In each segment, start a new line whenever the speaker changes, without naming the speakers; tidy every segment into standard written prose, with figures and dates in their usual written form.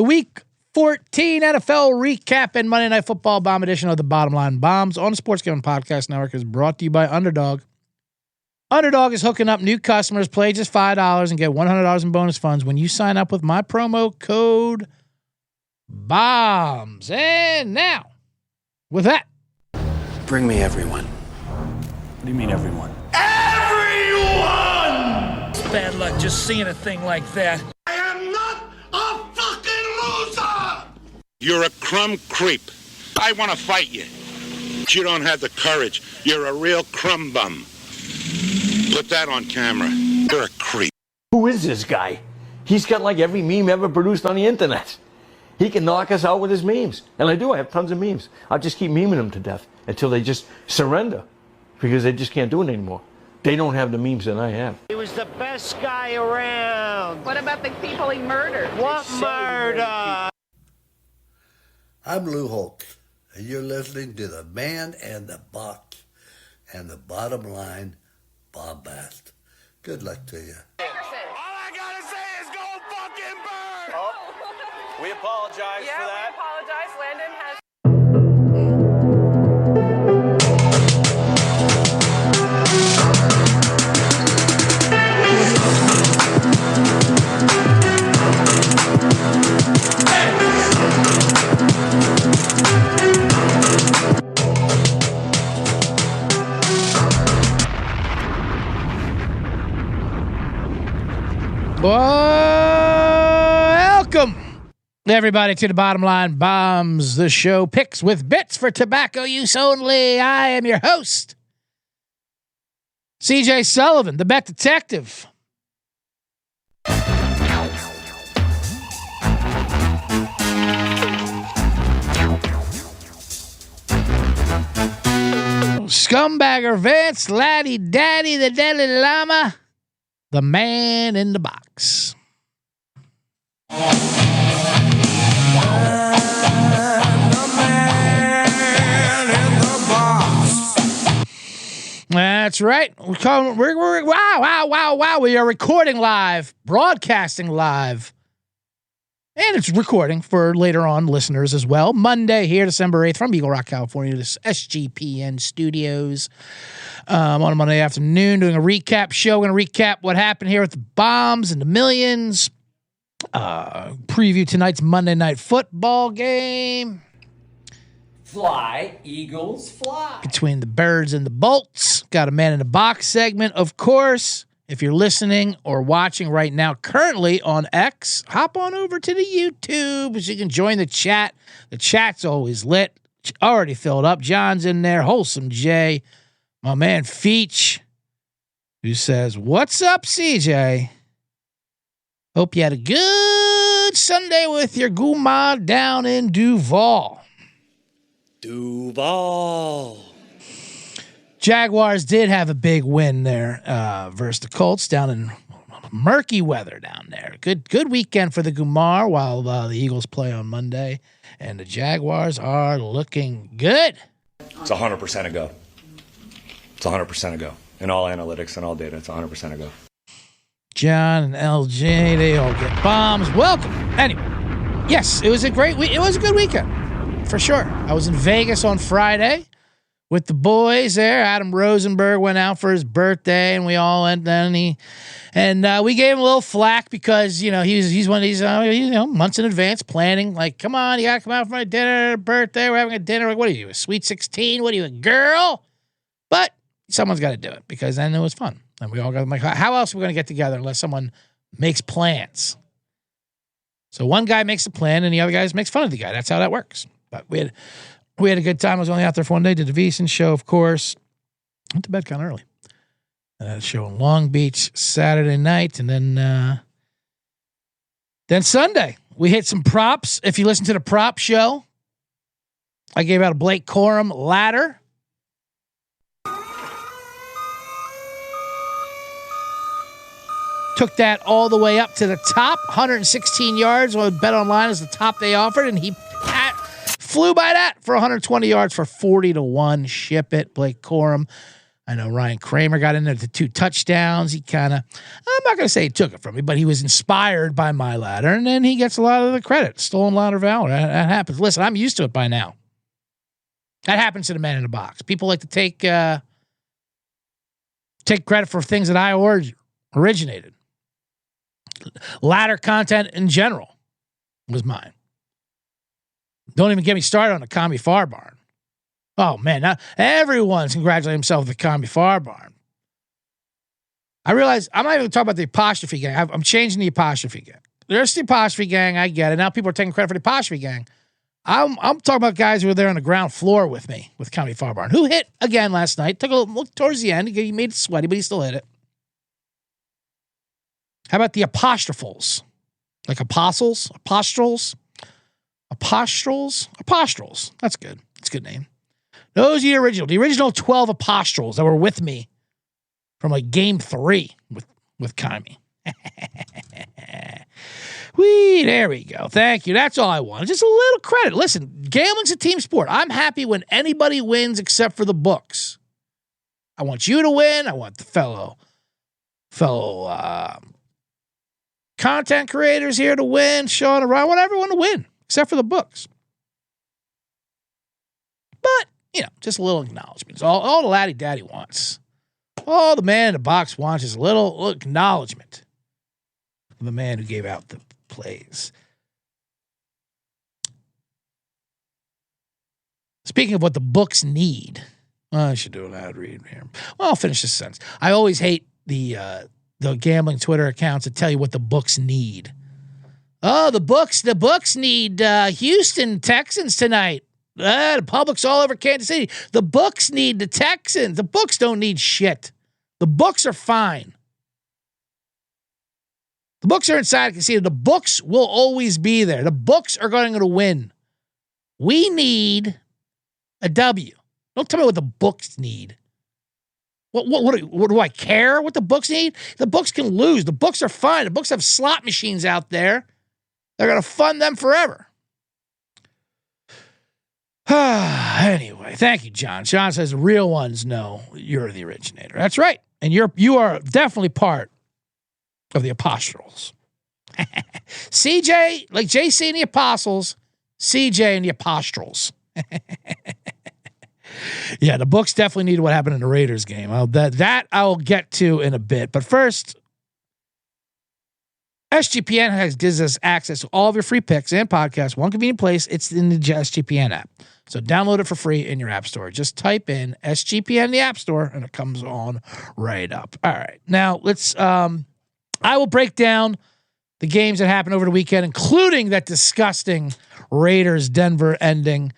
The Week 14 NFL recap and Monday Night Football bomb edition of the Bottom Line Bombs on the Sports Gambling Podcast Network is brought to you by Underdog. Underdog is hooking up new customers. Play just $5 and get $100 in bonus funds when you sign up with my promo code BOMBS. And now, with that,
bring me everyone.
What do you mean everyone?
Everyone!
It's bad luck just seeing a thing like that.
I am not a fucking loser!
You're a crumb creep. I want to fight you. But you don't have the courage. You're a real crumb bum. Put that on camera. You're a creep.
Who is this guy? He's got like every meme ever produced on the internet. He can knock us out with his memes. And I do. I have tons of memes. I'll just keep memeing them to death until they just surrender because they just can't do it anymore. They don't have the memes that I have.
He was the best guy around.
What about the people he murdered?
What murder?
I'm Lou Holtz, and you're listening to The Man and the Box and the Bottom Line Bombast. Good luck to you.
All I gotta say is go fucking bird!
Oh, we apologize for that.
Yeah, we apologize. Landon has...
welcome everybody to the Bottom Line Bombs, the show picks with bits for tobacco use only. I am your host, CJ Sullivan, the bet detective. Scumbagger Vance, Laddie Daddy, the Dalai Lama, the man in the box. That's right. Wow. We are recording live, broadcasting live. And it's recording for later on listeners as well. Monday here, December 8th from Eagle Rock, California, to SGPN Studios. On a Monday afternoon, doing a recap show. We're going to recap what happened here with the bombs and the millions. Preview tonight's Monday Night Football game.
Fly, Eagles, fly.
Between the birds and the bolts. Got a man in the box segment, of course. If you're listening or watching right now, currently on X, hop on over to the YouTube so you can join the chat. The chat's always lit. Already filled up. John's in there. Wholesome J. My man Feach, who says, "What's up, CJ? Hope you had a good Sunday with your guma down in Duval."
Duval.
Jaguars did have a big win there versus the Colts down in murky weather down there. Good weekend for the Gumar while the Eagles play on Monday, and the Jaguars are looking good.
It's 100% a go. It's 100% a go. In all analytics and all data, it's 100% a go.
John and LJ, they all get bombs. Welcome. Anyway, yes, it was a great week. It was a good weekend, for sure. I was in Vegas on Friday with the boys there. Adam Rosenberg went out for his birthday, and we all went down. And we gave him a little flack because, you know, he's one of these, months in advance planning. Like, come on, you got to come out for my dinner, birthday. We're having a dinner. Like, what are you, a sweet 16? What are you, a girl? But someone's got to do it because then it was fun. And we all got like, how else are we going to get together unless someone makes plans? So one guy makes a plan and the other guy makes fun of the guy. That's how that works. But we had a good time. I was only out there for one day. Did the VSiN show, of course. Went to bed kind of early. Had a show in Long Beach Saturday night, and then Sunday we hit some props. If you listen to the prop show, I gave out a Blake Corum ladder. Took that all the way up to the top, 116 yards. Well, Bet Online is the top they offered, and he flew by that for 120 yards for 40-1. Ship it, Blake Corum. I know Ryan Kramer got in there to 2 touchdowns. He kind of, I'm not going to say he took it from me, but he was inspired by my ladder, and then he gets a lot of the credit. Stolen ladder valor. That happens. Listen, I'm used to it by now. That happens to the man in the box. People like to take credit for things that I originated. Ladder content in general was mine. Don't even get me started on the Comedy Far Barn. Oh, man. Now everyone's congratulating himself with the Comedy Far Barn. I realize I'm not even talking about the apostrophe gang. I'm changing the apostrophe gang. There's the apostrophe gang. I get it. Now people are taking credit for the apostrophe gang. I'm talking about guys who were there on the ground floor with me with Comedy Far Barn, who hit again last night. Took a little towards the end. He made it sweaty, but he still hit it. How about the apostrophals? Like apostles? Apostles? That's good. That's a good name. Those are the original 12 apostles that were with me from like game 3 with Kami. Whee, there we go. Thank you. That's all I want. Just a little credit. Listen, gambling's a team sport. I'm happy when anybody wins except for the books. I want you to win. I want the fellow content creators here to win. Sean and Ryan, I want everyone to win except for the books. But, just a little acknowledgement. It's all the laddie daddy wants. All the man in the box wants is a little acknowledgement of the man who gave out the plays. Speaking of what the books need, I should do an ad read here. Well, I'll finish this sentence. I always hate the gambling Twitter accounts that tell you what the books need. Oh, the books need Houston Texans tonight. The public's all over Kansas City. The books need the Texans. The books don't need shit. The books are fine. The books are inside the casino. The books will always be there. The books are going to win. We need a W. Don't tell me what the books need. What do I care what the books need? The books can lose. The books are fine. The books have slot machines out there. They're going to fund them forever. Anyway, thank you, John. John says the real ones know you're the originator. That's right. And you are definitely part of the apostles. CJ, like JC and the apostles, CJ and the apostles. Yeah, the books definitely need what happened in the Raiders game. That I'll get to in a bit. But first, SGPN gives us access to all of your free picks and podcasts. One convenient place, it's in the SGPN app. So download it for free in your app store. Just type in SGPN in the app store, and it comes on right up. All right. Now, let's I will break down the games that happened over the weekend, including that disgusting Raiders-Denver ending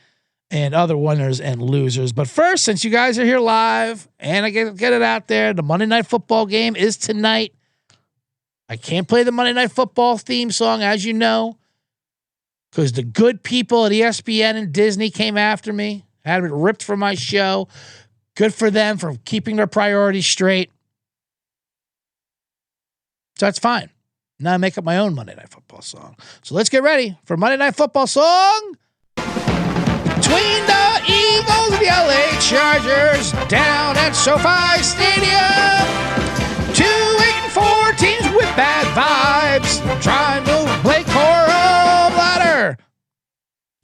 and other winners and losers. But first, since you guys are here live, and I get it out there, the Monday Night Football game is tonight. I can't play the Monday Night Football theme song, as you know, because the good people at ESPN and Disney came after me, had it ripped from my show. Good for them for keeping their priorities straight. So that's fine. Now I make up my own Monday Night Football song. So let's get ready for Monday Night Football song. Between the Eagles and the LA Chargers down at SoFi Stadium. 2-8-4 teams with bad vibes trying to Blake Corum ladder.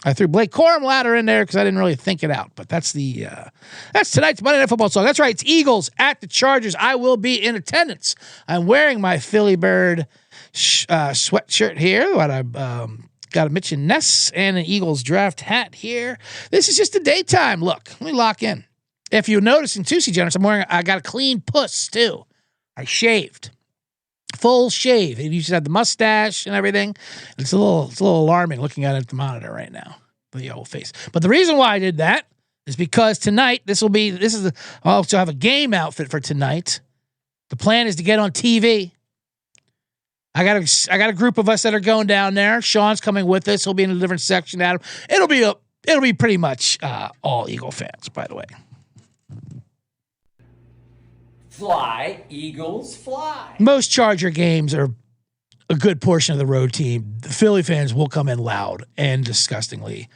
I threw Blake Corum ladder in there because I didn't really think it out, but that's tonight's Monday Night Football song. That's right. It's Eagles at the Chargers. I will be in attendance. I'm wearing my Philly Bird sweatshirt here. What I've got a Mitch and Ness and an Eagles draft hat here. This is just a daytime look. Let me lock in. If you notice in Tuesday, Jonas, I got a clean puss too. I shaved. Full shave. You just had the mustache and everything. It's a little alarming looking at it at the monitor right now. The old face. But the reason why I did that is because tonight, I'll also have a game outfit for tonight. The plan is to get on TV. I got a group of us that are going down there. Sean's coming with us. He'll be in a different section. Adam. It'll be pretty much all Eagle fans, by the way.
Fly, Eagles, fly.
Most Charger games are a good portion of the road team. The Philly fans will come in loud and disgustingly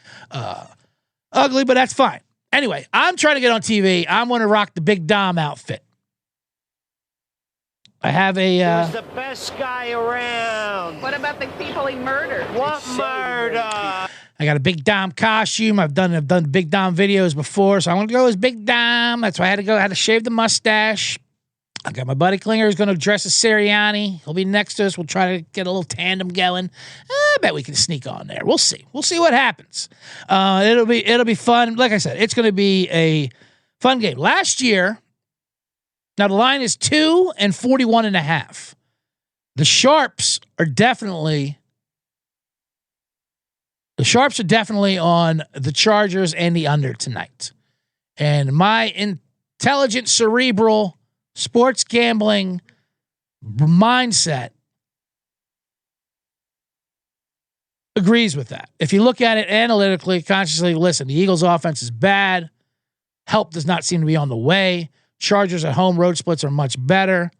ugly, but that's fine. Anyway, I'm trying to get on TV. I'm going to rock the Big Dom outfit. I have a.
He was the best guy around.
What about the people he murdered?
What murder?
I got a Big Dom costume. I've done Big Dom videos before, so I'm going to go as Big Dom. That's why I had to shave the mustache. I got my buddy Klinger who's going to dress as Sirianni. He'll be next to us. We'll try to get a little tandem going. I bet we can sneak on there. We'll see. We'll see what happens. It'll be fun. Like I said, it's going to be a fun game. Last year, now the line is 2 and 41.5. The Sharps are definitely on the Chargers and the under tonight. And my intelligent, cerebral sports gambling mindset agrees with that. If you look at it analytically, consciously, listen, the Eagles' offense is bad. Help does not seem to be on the way. Chargers at home road splits are much better.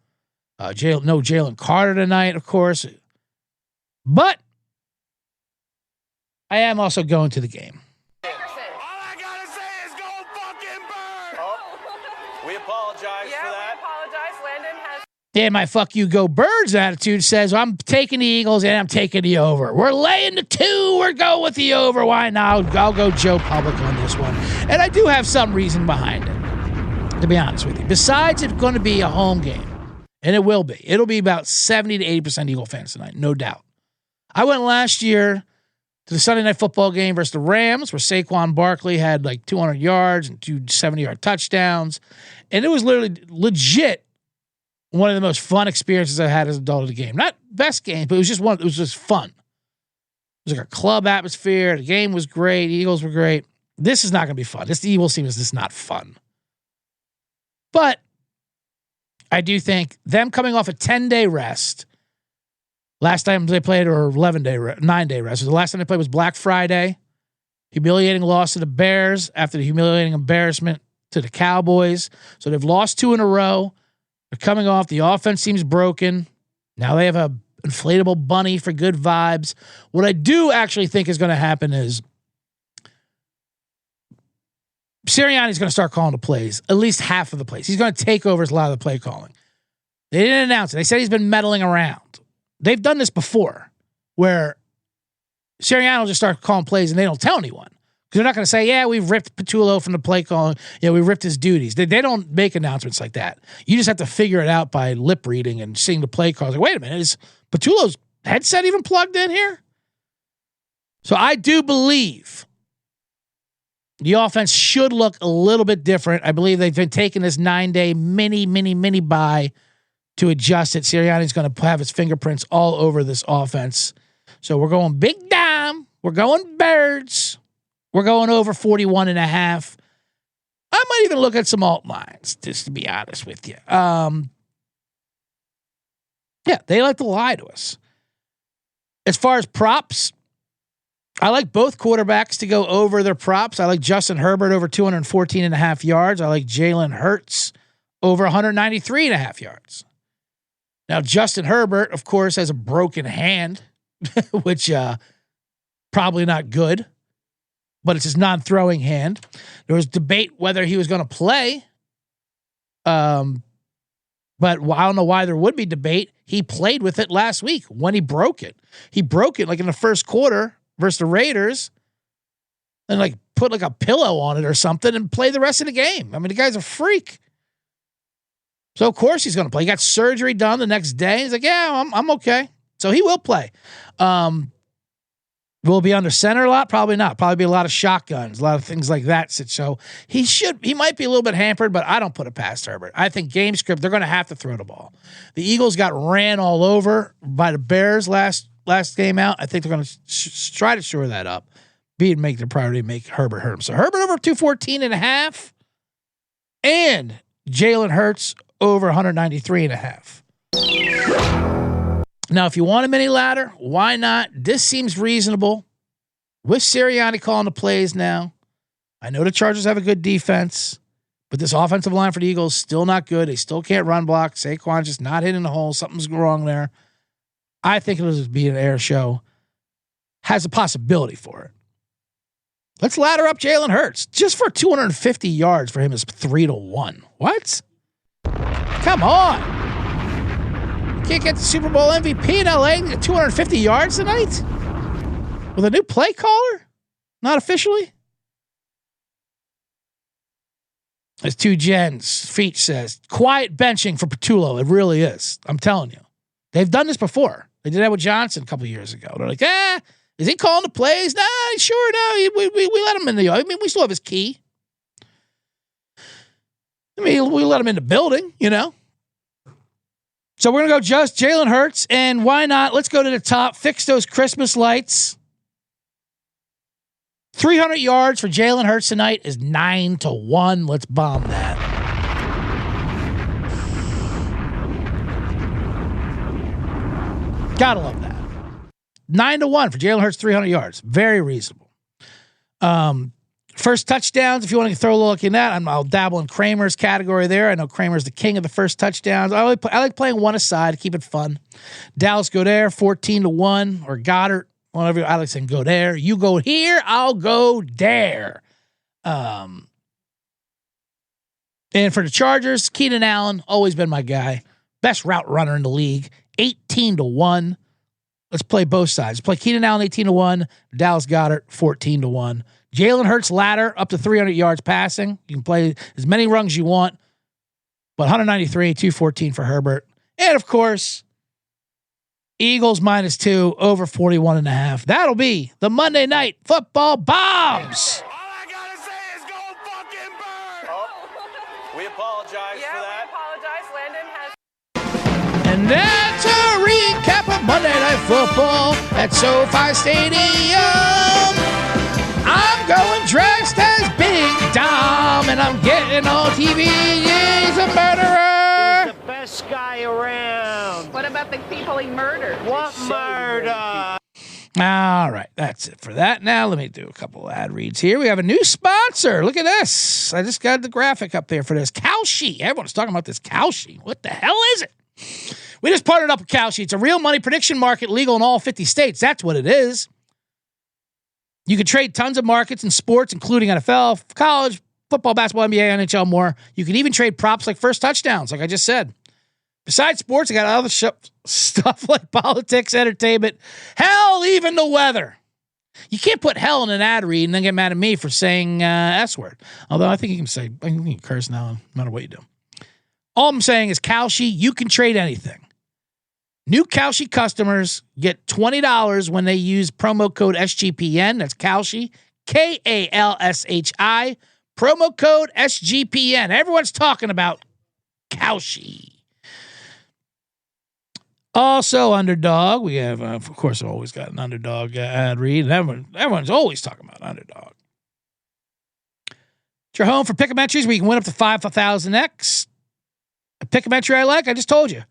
No Jalen Carter tonight, of course. But I am also going to the game.
All I gotta say is go fucking bird!
We apologize for that.
We apologize. Landon has.
Yeah, my fuck you go birds attitude says, well, I'm taking the Eagles and I'm taking the over. We're laying the 2. We're going with the over. Why not? I'll go Joe Public on this one. And I do have some reason behind it, to be honest with you. Besides it's going to be a home game, and it will be. It'll be about 70 to 80% Eagle fans tonight, no doubt. I went last year to the Sunday Night Football game versus the Rams, where Saquon Barkley had like 200 yards and 2 70-yard touchdowns. And it was literally legit one of the most fun experiences I had as an adult at a game. Not best game, but it was just fun. It was like a club atmosphere. The game was great. The Eagles were great. This is not going to be fun. The Eagles team is just not fun. But I do think them coming off a 10-day rest, last time they played, or 9-day rest. The last time they played was Black Friday. Humiliating loss to the Bears after the humiliating embarrassment to the Cowboys. So they've lost 2 in a row. They're coming off. The offense seems broken. Now they have a inflatable bunny for good vibes. What I do actually think is going to happen is Sirianni's going to start calling the plays, at least half of the plays. He's going to take over a lot of the play calling. They didn't announce it. They said he's been meddling around. They've done this before where Sirianni will just start calling plays and they don't tell anyone. Because they're not going to say, yeah, we've ripped Patullo from the play calling. Yeah, we ripped his duties. They don't make announcements like that. You just have to figure it out by lip reading and seeing the play calls. Like, wait a minute, is Patullo's headset even plugged in here? So I do believe the offense should look a little bit different. I believe they've been taking this 9-day mini bye to adjust it. Sirianni's going to have his fingerprints all over this offense. So we're going Big Dom. We're going Birds. We're going over 41.5. I might even look at some alt lines, just to be honest with you. Yeah, they like to lie to us. As far as props, I like both quarterbacks to go over their props. I like Justin Herbert over 214.5 yards. I like Jalen Hurts over 193.5 yards. Now, Justin Herbert, of course, has a broken hand, which probably not good, but it's his non-throwing hand. There was debate whether he was going to play, but I don't know why there would be debate. He played with it last week when he broke it. He broke it like in the first quarter versus the Raiders and like put like a pillow on it or something and play the rest of the game. I mean, the guy's a freak. So of course he's going to play. He got surgery done the next day. He's like, yeah, I'm okay. So he will play. Will be under center a lot? Probably not. Probably be a lot of shotguns, a lot of things like that. So he might be a little bit hampered, but I don't put it past Herbert. I think game script, they're going to have to throw the ball. The Eagles got ran all over by the Bears last game out. I think they're going to try to shore that up. Make their priority, make Herbert hurt him. So Herbert over 214.5 and Jalen Hurts over 193.5. Now, if you want a mini ladder, why not? This seems reasonable. With Sirianni calling the plays now. I know the Chargers have a good defense, but this offensive line for the Eagles still not good. They still can't run block. Saquon's just not hitting the hole. Something's wrong there. I think it'll just be an air show. Has a possibility for it. Let's ladder up Jalen Hurts. Just for 250 yards for him is 3-1. What? Come on. You can't get the Super Bowl MVP in LA at 250 yards tonight? With a new play caller? Not officially? As 2 Gens, Feach says, quiet benching for Petullo. It really is. I'm telling you. They've done this before. They did that with Johnson a couple of years ago. They're like, is he calling the plays? Nah, sure, no. We let him in the... I mean, we still have his key. I mean, we let him in the building, you know? So we're going to go just Jalen Hurts, and why not? Let's go to the top. Fix those Christmas lights. 300 yards for Jalen Hurts tonight is 9-1. Let's bomb that. Gotta love that. 9-1 for Jalen Hurts, 300 yards. Very reasonable. First touchdowns, if you want to throw a look in that, I'll dabble in Kramer's category there. I know Kramer's the king of the first touchdowns. I like playing one aside, keep it fun. Dallas Goedert, 14-1, or Goddard. Whatever, I like saying go there. You go here, I'll go there. And for the Chargers, Keenan Allen, always been my guy. Best route runner in the league, 18-1. Let's play both sides. Play Keenan Allen, 18-1. Dallas Goedert, 14-1. Jalen Hurts ladder up to 300 yards passing. You can play as many rungs you want. But 193, 214 for Herbert. And of course, Eagles -2 over 41.5. That'll be the Monday Night Football Bombs.
All I gotta say is go fucking bird.
Oh, we apologize for that.
We apologize. Landon has.
And that's a recap of Monday Night Football at SoFi Stadium. I'm going dressed as Big Dom, and I'm getting on TV. He's a murderer.
He's the best guy around.
What about the people he murdered?
What murder?
All right, that's it for that. Now let me do a couple ad reads here. We have a new sponsor. Look at this. I just got the graphic up there for this. Kalshi. Everyone's talking about this Kalshi. What the hell is it? We just partnered up with Kalshi. It's a real money prediction market legal in all 50 states. That's what it is. You can trade tons of markets in sports, including NFL, college, football, basketball, NBA, NHL, more. You can even trade props like first touchdowns, like I just said. Besides sports, I got other stuff like politics, entertainment, hell, even the weather. You can't put hell in an ad read and then get mad at me for saying S word. Although I think you can curse now, no matter what you do. All I'm saying is Kalshi, you can trade anything. New Kalshi customers get $20 when they use promo code SGPN. That's Kalshi, Kalshi. Promo code SGPN. Everyone's talking about Kalshi. Also, Underdog. We have, of course, always got an Underdog ad read. Everyone's always talking about Underdog. It's your home for pickometries where you can win up to 5,000X. A pickometry I like, I just told you.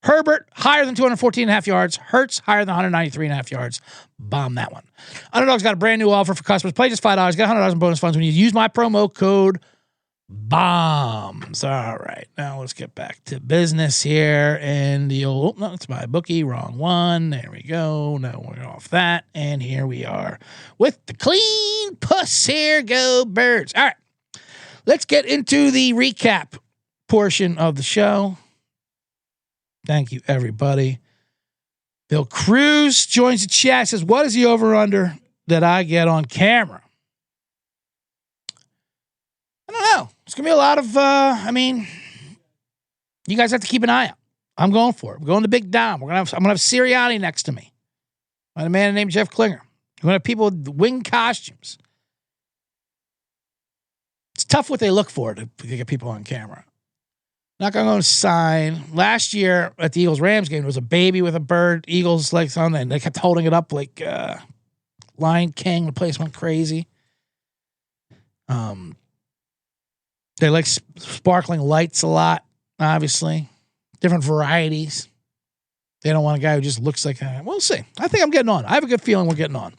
Herbert, higher than 214.5 yards. Hurts, higher than 193.5 yards. Bomb that one. Underdog's got a brand new offer for customers. Play just $5. Get $100 in bonus funds when you use my promo code BOMBS. All right. Now let's get back to business here. And the old, no, it's my bookie. Wrong one. There we go. Now we're off that. And here we are with the clean puss. Here go birds. All right. Let's get into the recap portion of the show. Thank you, everybody. Bill Cruz joins the chat, says, what is the over-under that I get on camera? I don't know. It's going to be a lot of, you guys have to keep an eye out. I'm going for it. We're going to Big Dom. I'm going to have Sirianni next to me. And a man named Jeff Klinger. We're going to have people with wing costumes. It's tough what they look for to get people on camera. Not going to go sign. Last year at the Eagles-Rams game, there was a baby with a bird, Eagles legs on, and they kept holding it up like Lion King. The place went crazy. They like sparkling lights a lot, obviously. Different varieties. They don't want a guy who just looks like a... We'll see. I think I'm getting on. I have a good feeling we're getting on.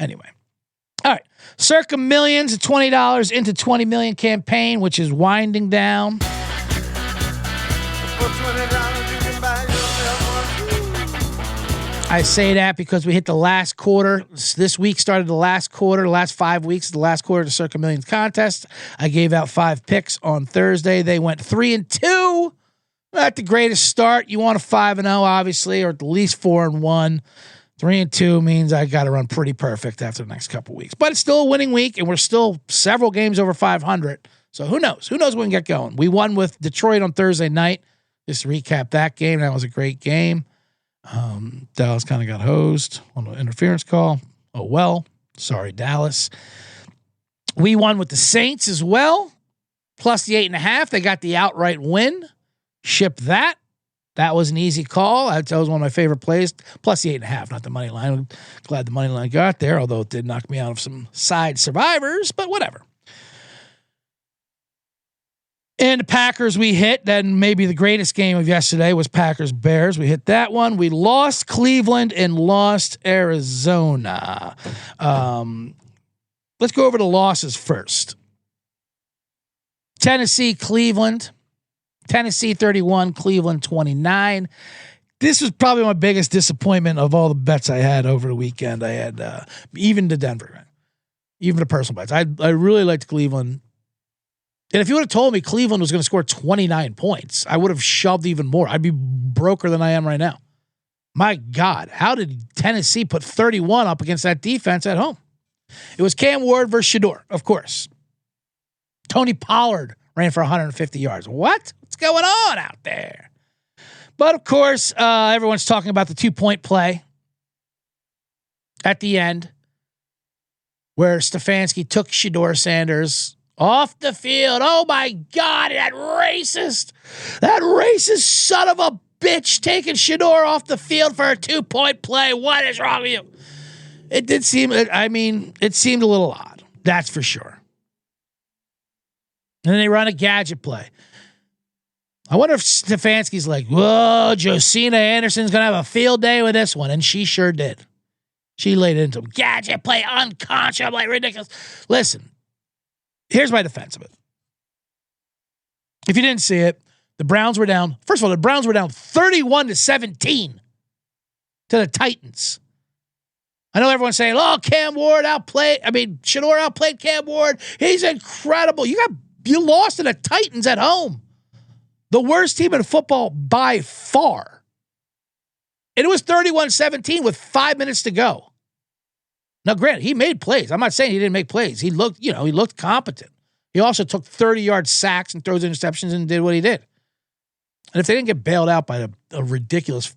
Anyway. All right. Circa Millions, a $20 into 20 million campaign, which is winding down. I say that because we hit the last quarter. This week started the last quarter. The last 5 weeks, the last quarter of the Circa Millions contest. I gave out 5 picks on Thursday. They went 3-2. Not the greatest start. You want a 5-0, obviously, or at least 4-1. 3-2 means I got to run pretty perfect after the next couple weeks. But it's still a winning week, and we're still several games over 500. So who knows? Who knows when we can get going? We won with Detroit on Thursday night. Just to recap that game. That was a great game. Dallas kind of got hosed on an interference call. Oh, well. Sorry, Dallas. We won with the Saints as well. Plus the 8.5. They got the outright win. Ship that. That was an easy call. That was one of my favorite plays. Plus the 8.5, not the money line. I'm glad the money line got there, although it did knock me out of some side survivors, but whatever. And the Packers we hit. Then maybe the greatest game of yesterday was Packers-Bears. We hit that one. We lost Cleveland and lost Arizona. Let's go over the losses first. Tennessee-Cleveland. Tennessee 31, Cleveland 29. This was probably my biggest disappointment of all the bets I had over the weekend. I had even the Denver, even the personal bets. I really liked Cleveland. And if you would have told me Cleveland was going to score 29 points, I would have shoved even more. I'd be broker than I am right now. My God, how did Tennessee put 31 up against that defense at home? It was Cam Ward versus Shedeur, of course. Tony Pollard ran for 150 yards. What? What's going on out there? But of course, everyone's talking about the 2-point play at the end where Stefanski took Shedeur Sanders off the field. Oh my God, that racist son of a bitch taking Shedeur off the field for a 2-point play. What is wrong with you? It did seem, it seemed a little odd. That's for sure. And then they run a gadget play. I wonder if Stefanski's like, whoa, Josina Anderson's going to have a field day with this one. And she sure did. She laid it into him. Gadget play, unconscionably ridiculous. Listen, here's my defense of it. If you didn't see it, the Browns were down. First of all, the Browns were down 31-17 to the Titans. I know everyone's saying, oh, Shedeur outplayed Cam Ward. He's incredible. You lost to the Titans at home. The worst team in football by far. And it was 31-17 with 5 minutes to go. Now, granted, he made plays. I'm not saying he didn't make plays. He looked competent. He also took 30-yard sacks and throws interceptions and did what he did. And if they didn't get bailed out by a ridiculous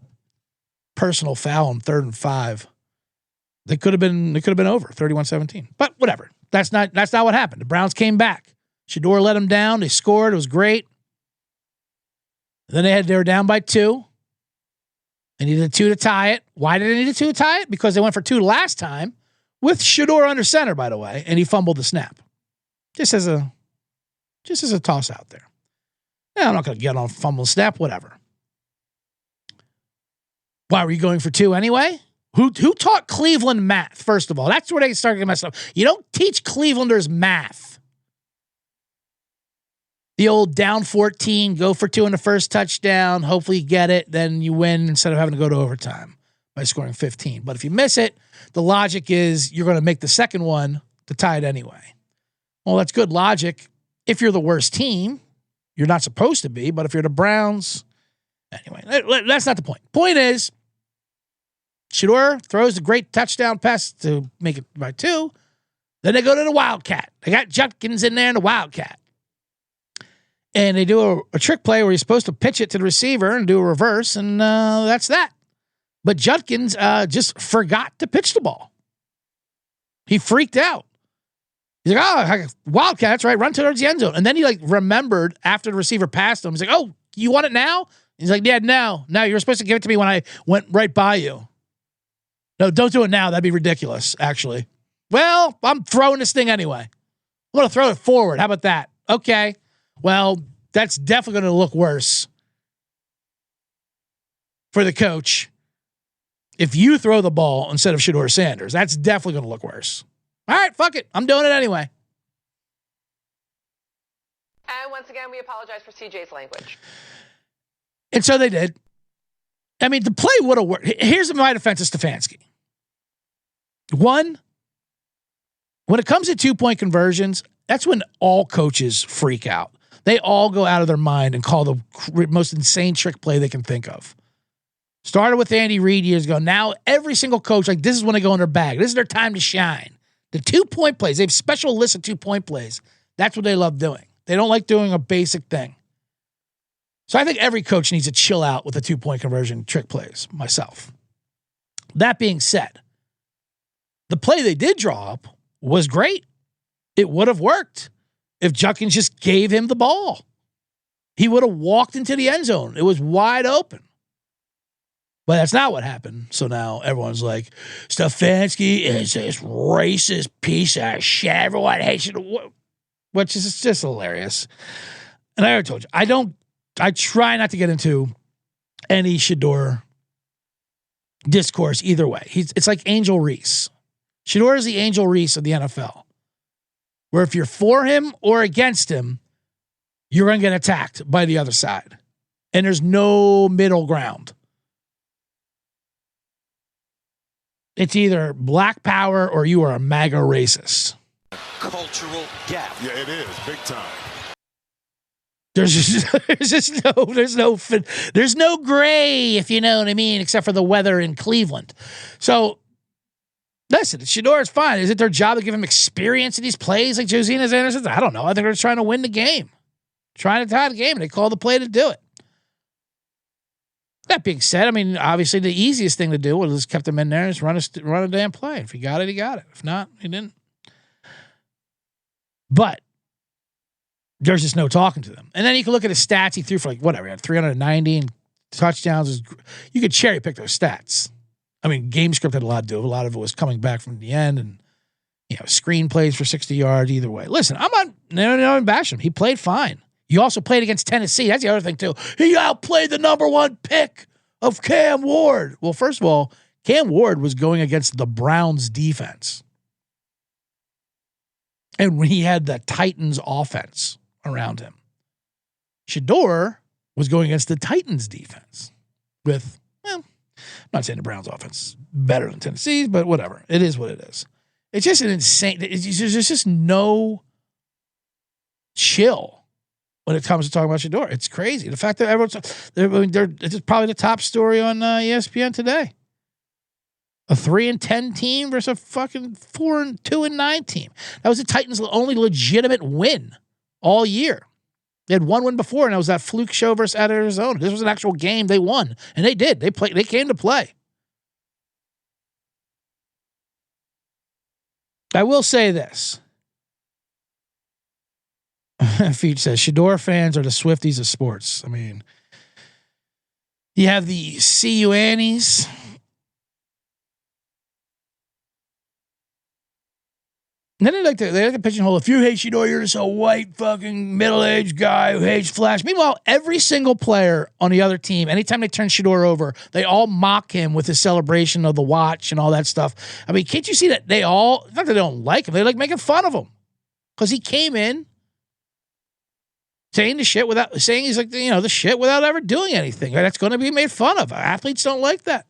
personal foul on 3rd and 5, they could have been over 31-17. But whatever. That's not what happened. The Browns came back. Shedeur let them down. They scored. It was great. Then they were down by 2. They needed a 2 to tie it. Why did they need a 2 to tie it? Because they went for 2 last time with Shedeur under center, by the way, and he fumbled the snap. Just as a toss out there. Yeah, I'm not going to get on fumble snap, whatever. Why were you going for 2 anyway? Who taught Cleveland math, first of all? That's where they started to mess up. You don't teach Clevelanders math. The old down 14, go for 2 in the first touchdown, hopefully you get it, then you win instead of having to go to overtime by scoring 15. But if you miss it, the logic is you're going to make the second one to tie it anyway. Well, that's good logic. If you're the worst team, you're not supposed to be, but if you're the Browns, anyway, that's not the point. Point is, Shedeur throws a great touchdown pass to make it by 2. Then they go to the Wildcat. They got Judkins in there in the Wildcat. And they do a trick play where he's supposed to pitch it to the receiver and do a reverse, and that's that. But Judkins just forgot to pitch the ball. He freaked out. He's like, oh, Wildcat, that's right, run towards the end zone. And then he remembered after the receiver passed him. He's like, oh, you want it now? He's like, yeah, no, you're supposed to give it to me when I went right by you. No, don't do it now. That'd be ridiculous, actually. Well, I'm throwing this thing anyway. I'm going to throw it forward. How about that? Okay. Well, that's definitely going to look worse for the coach if you throw the ball instead of Shedeur Sanders. That's definitely going to look worse. All right, fuck it. I'm doing it anyway.
And once again, we apologize for CJ's language.
And so they did. I mean, the play would have worked. Here's my defense of Stefanski. One, when it comes to 2-point conversions, that's when all coaches freak out. They all go out of their mind and call the most insane trick play they can think of. Started with Andy Reid years ago. Now every single coach, like, this is when they go in their bag. This is their time to shine. The 2-point plays, they have special lists of 2-point plays. That's what they love doing. They don't like doing a basic thing. So I think every coach needs to chill out with the 2-point conversion trick plays, myself. That being said, the play they did draw up was great. It would have worked if Judkins just gave him the ball. He would have walked into the end zone. It was wide open. But that's not what happened. So now everyone's like, Stefanski is this racist piece of shit. Everyone hates you. Which is just hilarious. And I already told you, I try not to get into any Shador discourse either way. It's like Angel Reese. Shador is the Angel Reese of the NFL. Where if you're for him or against him, you're going to get attacked by the other side. And there's no middle ground. It's either black power or you are a MAGA racist.
Cultural gap.
Yeah, it is. Big time.
There's no gray, if you know what I mean, except for the weather in Cleveland. So, listen, Shador is fine. Is it their job to give him experience in these plays like Josina's Anderson? I don't know. I think they're just trying to win the game. Trying to tie the game, and they call the play to do it. That being said, I mean, obviously the easiest thing to do was just kept him in there and just run a damn play. If he got it, he got it. If not, he didn't. But there's just no talking to them. And then you can look at his stats. He threw for he had 390 and touchdowns. You could cherry pick those stats. I mean, game script had a lot to do. A lot of it was coming back from the end and, screen plays for 60 yards either way. Listen, I'm not bashing him. He played fine. You also played against Tennessee. That's the other thing, too. He outplayed the number 1 pick of Cam Ward. Well, first of all, Cam Ward was going against the Browns defense. And when he had the Titans offense around him. Shador was going against the Titans defense with, I'm not saying the Browns offense is better than Tennessee's, but whatever. It is what it is. It's just an insane, there's just no chill when it comes to talking about Shador. It's crazy. The fact that it's probably the top story on ESPN today. A 3-10 team versus a fucking 4-2-9 team. That was the Titans' only legitimate win all year. They had one win before, and it was that fluke show versus Arizona. This was an actual game they won, and they did. They came to play. I will say this. Feach says, Shador fans are the Swifties of sports. I mean, you have the CU Annies. And then they like to pigeonhole. If you hate Shador, you're just a white fucking middle-aged guy who hates Flash. Meanwhile, every single player on the other team, anytime they turn Shador over, they all mock him with his celebration of the watch and all that stuff. I mean, can't you see that they all, not that they don't like him, they like making fun of him. Because he came in saying he's like, the shit without ever doing anything. That's going to be made fun of. Athletes don't like that.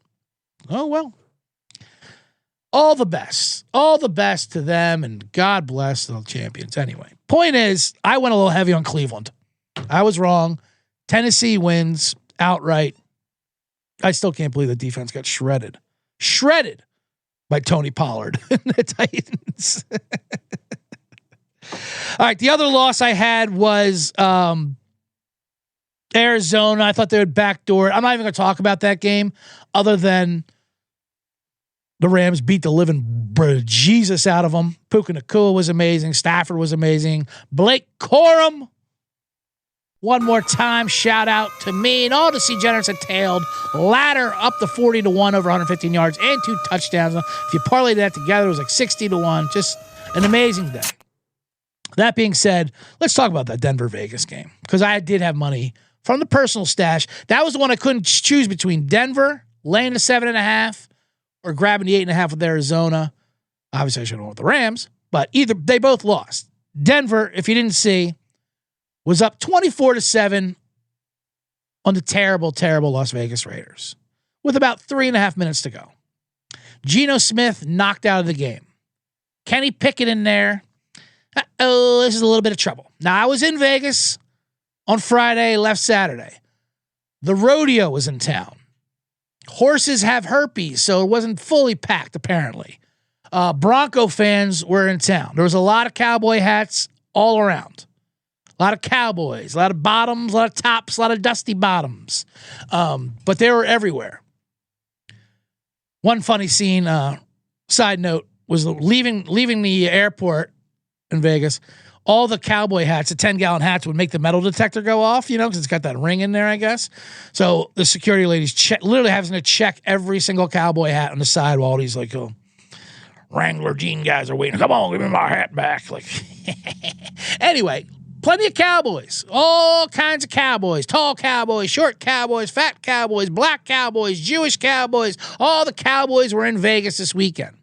Oh, well. All the best to them, and God bless the champions. Anyway, point is, I went a little heavy on Cleveland. I was wrong. Tennessee wins outright. I still can't believe the defense got shredded by Tony Pollard and the Titans. All right, the other loss I had was Arizona. I thought they would backdoor it. I'm not even going to talk about that game other than the Rams beat the living Jesus out of them. Puka Nacua was amazing. Stafford was amazing. Blake Corum. One more time, shout out to me and all the degenerates that tailed. Ladder up to 40-1 over 115 yards and 2 touchdowns. If you parlayed that together, it was like 60-1. Just an amazing day. That being said, let's talk about that Denver-Vegas game because I did have money from the personal stash. That was the one I couldn't choose between Denver, laying the 7.5, or grabbing the 8.5 with Arizona. Obviously, I should have went with the Rams, but they both lost. Denver, if you didn't see, was up 24-7 on the terrible, terrible Las Vegas Raiders. with about 3.5 minutes to go. Geno Smith knocked out of the game. Kenny Pickett in there. Oh, this is a little bit of trouble. Now, I was in Vegas on Friday, left Saturday. The rodeo was in town. Horses have herpes, so it wasn't fully packed, apparently. Bronco fans were in town. There was a lot of cowboy hats all around. A lot of cowboys, a lot of bottoms, a lot of tops, a lot of dusty bottoms. But they were everywhere. One funny scene, side note, was leaving the airport in Vegas. All the cowboy hats, the 10-gallon hats, would make the metal detector go off, because it's got that ring in there, I guess. So the security ladies literally having to check every single cowboy hat on the side while all these Wrangler jean guys are waiting. Come on, give me my hat back. Anyway, plenty of cowboys, all kinds of cowboys, tall cowboys, short cowboys, fat cowboys, black cowboys, Jewish cowboys. All the cowboys were in Vegas this weekend.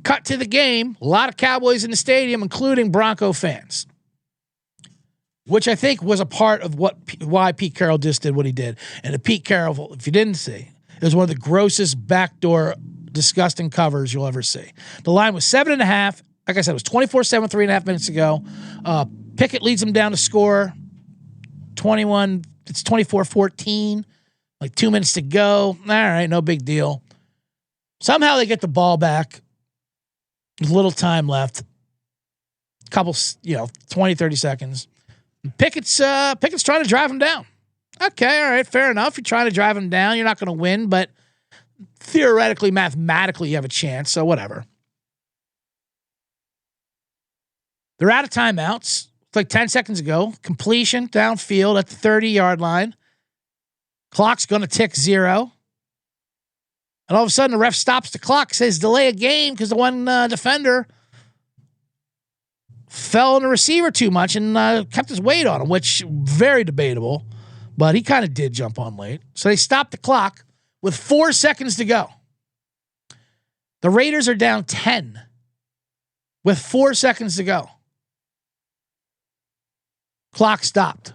Cut to the game, a lot of cowboys in the stadium, including Bronco fans, which I think was a part of why Pete Carroll just did what he did. And the Pete Carroll, if you didn't see, it was one of the grossest backdoor, disgusting covers you'll ever see. The line was 7.5. Like I said, it was 24-7, 3.5 minutes ago. Pickett leads them down to score. 21, it's 24-14. 2 minutes to go. All right, no big deal. Somehow they get the ball back. There's little time left. Couple, 20, 30 seconds. Pickett's trying to drive him down. Okay, all right, fair enough. You're trying to drive him down. You're not going to win, but theoretically, mathematically, you have a chance, so whatever. They're out of timeouts. It's 10 seconds ago. Completion downfield at the 30-yard line. Clock's going to tick 0. And all of a sudden, the ref stops the clock, says delay a game because the one defender fell on the receiver too much and kept his weight on him, which very debatable. But he kind of did jump on late. So they stopped the clock with 4 seconds to go. The Raiders are down 10 with 4 seconds to go. Clock stopped.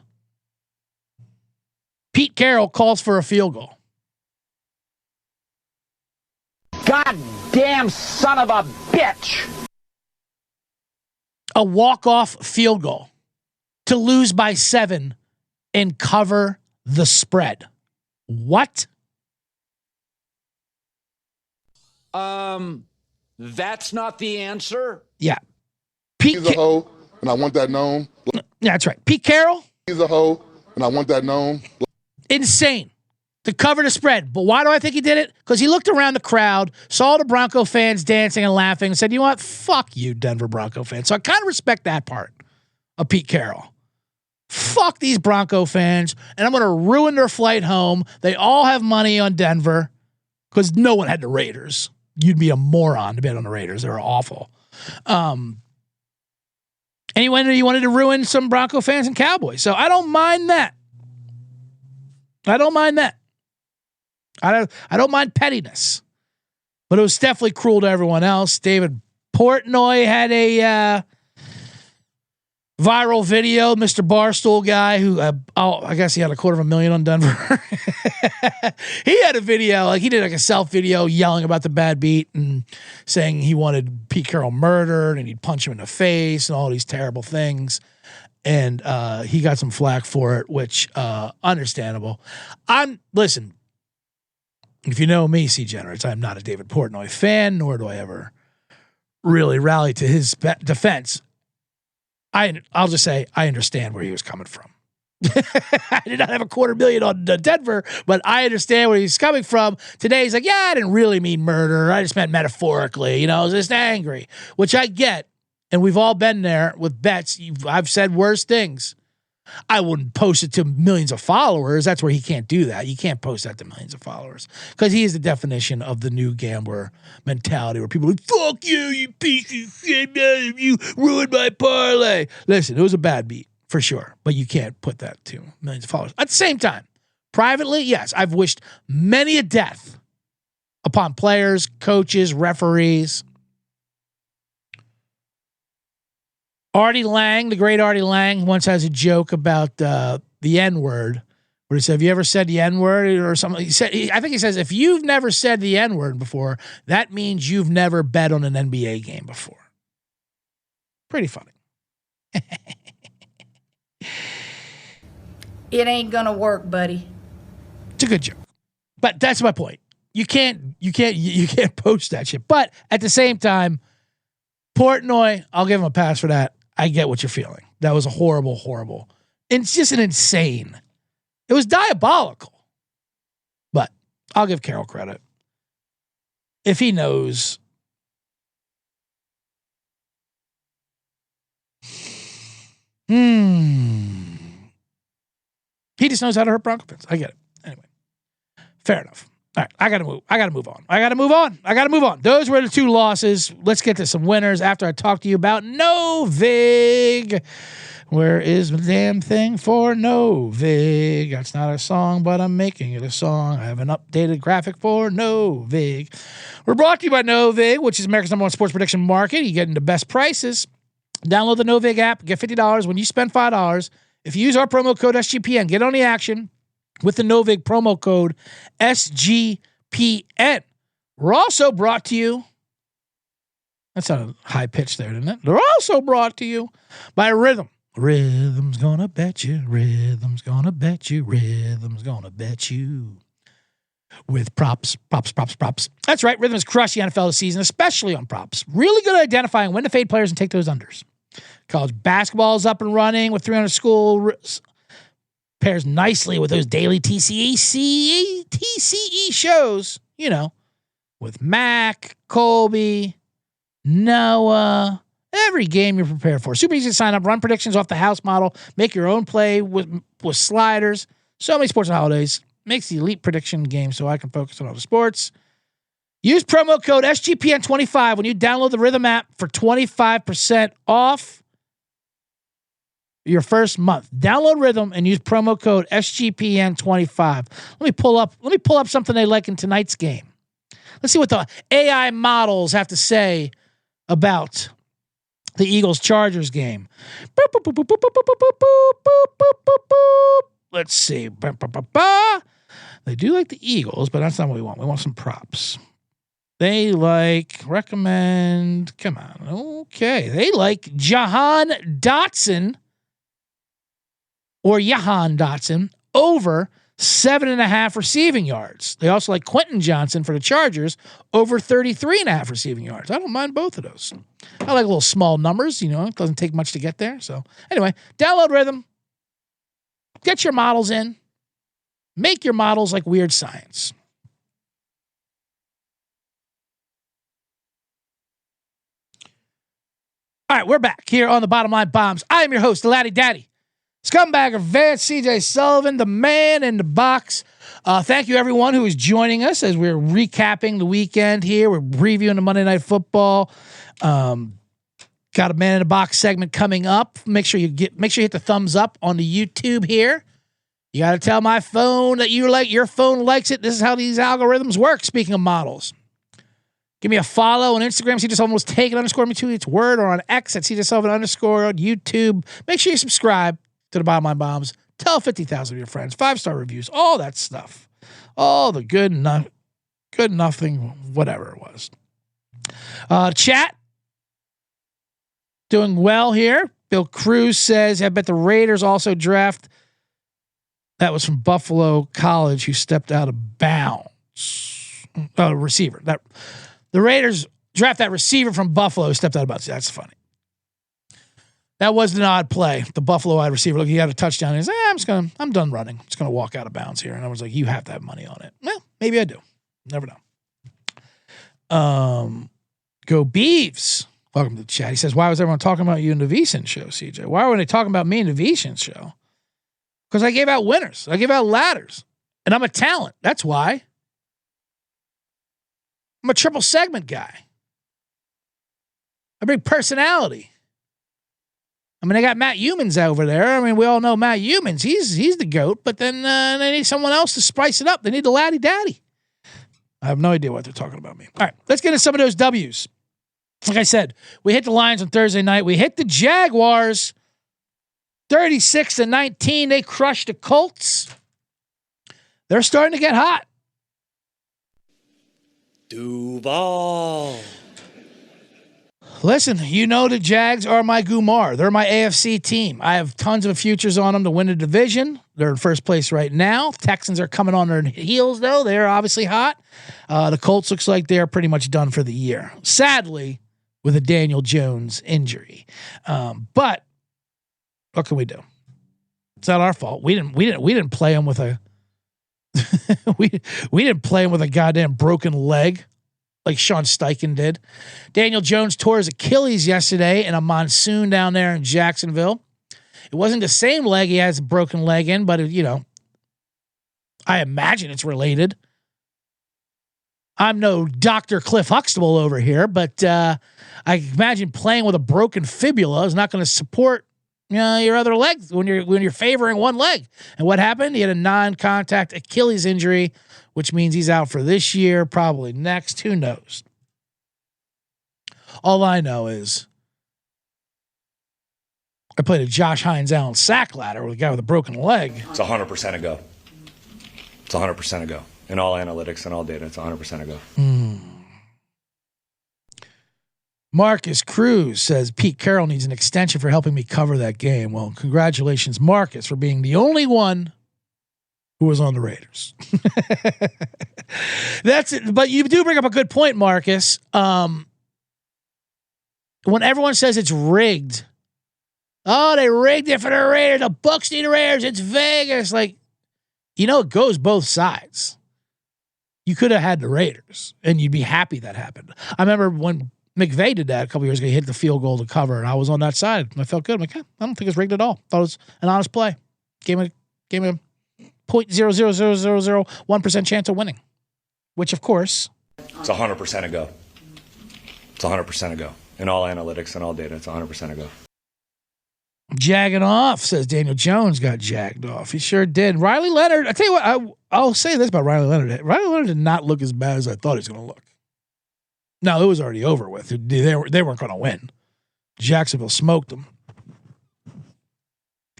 Pete Carroll calls for a field goal.
Goddamn son of a bitch!
A walk-off field goal to lose by 7 and cover the spread. What?
That's not the answer.
Yeah.
He's a hoe, and I want that known.
Yeah, that's right. Pete Carroll.
He's a hoe, and I want that known.
Insane to cover the spread. But why do I think he did it? Because he looked around the crowd, saw the Bronco fans dancing and laughing, and said, you know what? Fuck you, Denver Bronco fans. So I kind of respect that part of Pete Carroll. Fuck these Bronco fans, and I'm going to ruin their flight home. They all have money on Denver because no one had the Raiders. You'd be a moron to bet on the Raiders. They were awful. And he wanted to ruin some Bronco fans and Cowboys. So I don't mind that. I don't mind pettiness. But it was definitely cruel to everyone else. David Portnoy had a viral video, Mr. Barstool guy who, I guess he had $250,000 on Denver. He had a video, he did a self video yelling about the bad beat and saying he wanted Pete Carroll murdered and he'd punch him in the face and all these terrible things. And he got some flack for it, which understandable. Listen, if you know me, C-Generates, I'm not a David Portnoy fan, nor do I ever really rally to his defense. I'll just say I understand where he was coming from. I did not have $250,000 on Denver, but I understand where he's coming from. Today he's like, yeah, I didn't really mean murder. I just meant metaphorically. I was just angry, which I get. And we've all been there with bets. I've said worse things. I wouldn't post it to millions of followers. That's where he can't do that. You can't post that to millions of followers because he is the definition of the new gambler mentality where people are like, fuck you, you piece of shit, you ruined my parlay. Listen, it was a bad beat for sure, but you can't put that to millions of followers. At the same time, privately, yes, I've wished many a death upon players, coaches, referees. Artie Lang, the great Artie Lang, once has a joke about the N-word, Where he said, have you ever said the N-word or something? I think he says, if you've never said the N-word before, that means you've never bet on an NBA game before. Pretty funny.
It ain't gonna work, buddy.
It's a good joke. But that's my point. You can't post that shit. But at the same time, Portnoy, I'll give him a pass for that. I get what you're feeling. That was a horrible. It's just an insane. It was diabolical. But I'll give Carroll credit. If he knows. He just knows how to hurt Bronco fans. I get it. Anyway. Fair enough. All right, I gotta move on. Those were the two losses. Let's get to some winners after I talk to you about Novig. Where is the damn thing for Novig? That's not a song, but I'm making it a song. I have an updated graphic for Novig. We're brought to you by Novig, which is America's #1 sports prediction market. You get the best prices. Download the Novig app. Get $50 when you spend $5. If you use our promo code SGPN, get on the action with the Novig promo code SGPN. We're also brought to you. That sounded high pitched there, didn't it? They're also brought to you by Rhythm. Rhythm's gonna bet you. Rhythm's gonna bet you. Rhythm's gonna bet you. With props. That's right. Rhythm has crushed the NFL this season, especially on props. Really good at identifying when to fade players and take those unders. College basketball is up and running with 300 schools. Pairs nicely with those daily TCE shows, you know, with Mac, Colby, Noah, every game you're prepared for. Super easy to sign up, run predictions off the house model, make your own play with sliders. So many sports and holidays. Makes the elite prediction game so I can focus on other sports. Use promo code SGPN25 when you download the Rhythm app for 25% off your first month. Download Rhythm and use promo code SGPN25. Let me pull up something they like in tonight's game. Let's see what the AI models have to say about the Eagles-Chargers game. Let's see. They do like the Eagles, but that's not what we want. We want some props. They recommend. Come on. Okay. They like Jahan Dotson over 7.5 receiving yards. They also like Quentin Johnson for the Chargers over 33.5 receiving yards. I don't mind both of those. I like little small numbers, it doesn't take much to get there. So anyway, download Rhythm. Get your models in. Make your models like weird science. All right, we're back here on the Bottom Line Bombs. I am your host, the Laddie Daddy. Scumbagger Vance, CJ Sullivan, the man in the box. Thank you, everyone who is joining us as we're recapping the weekend here. We're reviewing the Monday Night Football. Got a man in the box segment coming up. Make sure you hit the thumbs up on the YouTube here. You got to tell my phone that your phone likes it. This is how these algorithms work. Speaking of models, give me a follow on Instagram. CJ Sullivan was taken _ to its word, or on X at CJ Sullivan _ on YouTube. Make sure you subscribe to the Bottom Line Bombs. Tell 50,000 of your friends. 5-star reviews. All that stuff. All the good nothing, whatever it was. Chat. Doing well here. Bill Cruz says, I bet the Raiders also draft. That was from Buffalo College who stepped out of bounds. Receiver. The Raiders draft that receiver from Buffalo who stepped out of bounds. That's funny. That was an odd play. The Buffalo wide receiver, look, he had a touchdown. He said, I'm done running. I'm just going to walk out of bounds here. And I was like, you have to have money on it. Well, maybe I do. Never know. Go Beeves. Welcome to the chat. He says, why was everyone talking about you in the VSiN show, CJ? Why were they talking about me in the VSiN show? Because I gave out winners. I gave out ladders. And I'm a talent. That's why. I'm a triple segment guy. I bring personality. I mean, I got Matt Humans over there. I mean, we all know Matt Humans. He's the GOAT, but then they need someone else to spice it up. They need the Laddie Daddy. I have no idea what they're talking about me. All right, let's get into some of those W's. Like I said, we hit the Lions on Thursday night. We hit the Jaguars 36-19. They crushed the Colts. they're starting to get hot.
Duval.
Listen, you know the Jags are my Gumar. They're my AFC team. I have tons of futures on them to win the division. They're in first place right now. Texans are coming on their heels, though. They're obviously hot. The Colts looks like they're pretty much done for the year. Sadly, with a Daniel Jones injury. But what can we do? It's not our fault. We didn't play him with a we didn't play him with a goddamn broken leg like Sean Steichen did. Daniel Jones tore his Achilles yesterday in a monsoon down there in Jacksonville. It wasn't the same leg he has a broken leg in, but I imagine it's related. I'm no Dr. Cliff Huxtable over here, but I imagine playing with a broken fibula is not going to support your other legs when you're favoring one leg. And what happened? He had a non-contact Achilles injury, which means he's out for this year, probably next. Who knows? All I know is I played a Josh Hines Allen sack ladder with a guy with a broken leg.
It's 100% a go. It's 100% a go. In all analytics and all data, it's 100% a go.
Marcus Cruz says Pete Carroll needs an extension for helping me cover that game. Well, congratulations, Marcus, for being the only one who was on the Raiders. That's it. But you do bring up a good point, Marcus. When everyone says it's rigged, they rigged it for the Raiders. The Bucs need the Raiders. It's Vegas. It goes both sides. You could have had the Raiders, and you'd be happy that happened. I remember when McVay did that a couple years ago. He hit the field goal to cover, and I was on that side. And I felt good. I'm like, I don't think it's rigged at all. Thought it was an honest play. Gave him 0.00001% chance of winning, which, of course,
it's 100% a go. It's 100% a go. In all analytics and all data, it's 100% a go.
Jagging off, says Daniel Jones got jagged off. He sure did. Riley Leonard, I tell you what, I'll say this about Riley Leonard. Riley Leonard did not look as bad as I thought he was going to look. No, it was already over with. They weren't going to win. Jacksonville smoked them.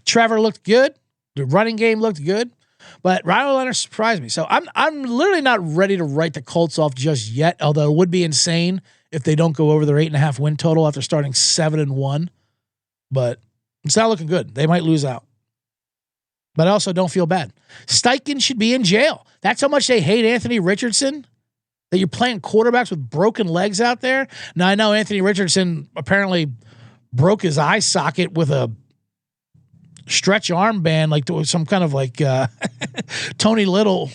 Trevor looked good. The running game looked good. But Riley Leonard surprised me. So I'm literally not ready to write the Colts off just yet, although it would be insane if they don't go over their 8.5 win total after starting 7-1. But it's not looking good. They might lose out. But I also don't feel bad. Steichen should be in jail. That's how much they hate Anthony Richardson, that you're playing quarterbacks with broken legs out there. Now, I know Anthony Richardson apparently broke his eye socket with a stretch armband, like some kind of Tony Little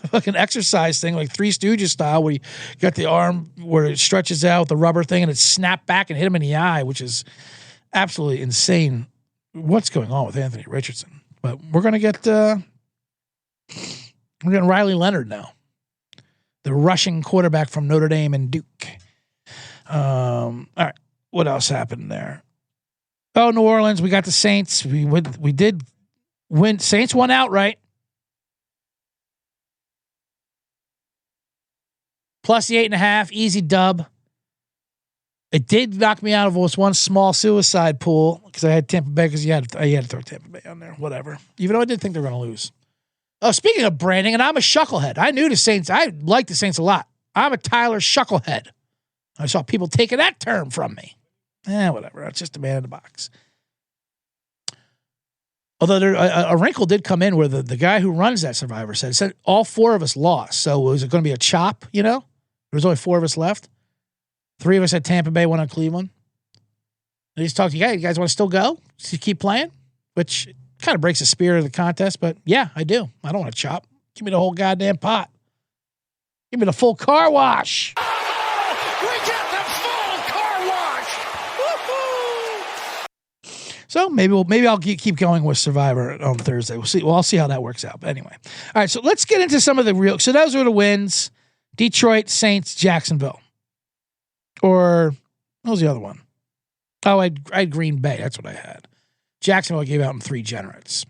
fucking exercise thing, like Three Stooges style, where you got the arm where it stretches out, the rubber thing, and it snapped back and hit him in the eye, which is absolutely insane. What's going on with Anthony Richardson? But we're going to get we're getting Riley Leonard now, the rushing quarterback from Notre Dame and Duke. All right, what else happened there? Oh, New Orleans, we got the Saints. We did win. Saints won outright. Plus the 8.5, easy dub. It did knock me out of one small suicide pool because I had Tampa Bay, because you had to throw Tampa Bay on there. Whatever. Even though I did think they were going to lose. Oh, speaking of branding, and I'm a Shucklehead. I knew the Saints. I like the Saints a lot. I'm a Tyler Shucklehead. I saw people taking that term from me. Whatever. That's just a man in the box. Although a wrinkle did come in where the guy who runs that Survivor said all 4 of us lost. So was it going to be a chop, There was only 4 of us left. 3 of us had Tampa Bay, 1 on Cleveland. They just talked to you guys want to still go? So you keep playing? Which kind of breaks the spirit of the contest, but yeah, I do. I don't want to chop. Give me the whole goddamn pot. Give me the full car wash.
We get the full car wash. Woo-hoo!
So maybe I'll keep going with Survivor on Thursday. We'll see. Well, I'll see how that works out. But anyway, all right. So let's get into some of the real. So those were the wins: Detroit, Saints, Jacksonville. Or what was the other one? Oh, I had Green Bay. That's what I had. Jacksonville gave out in 3 generates.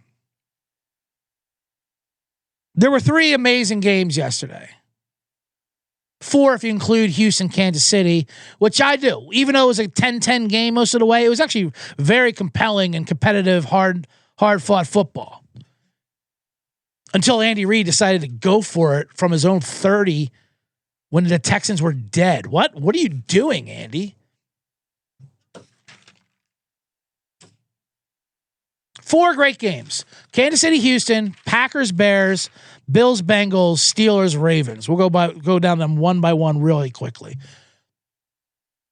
There were 3 amazing games yesterday. 4 if you include Houston, Kansas City, which I do. Even though it was a 10-10 game most of the way, it was actually very compelling and competitive, hard-fought football. until Andy Reid decided to go for it from his own 30 when the Texans were dead. What are you doing, Andy? 4 great games. Kansas City, Houston, Packers, Bears, Bills, Bengals, Steelers, Ravens. We'll go down them one by one really quickly.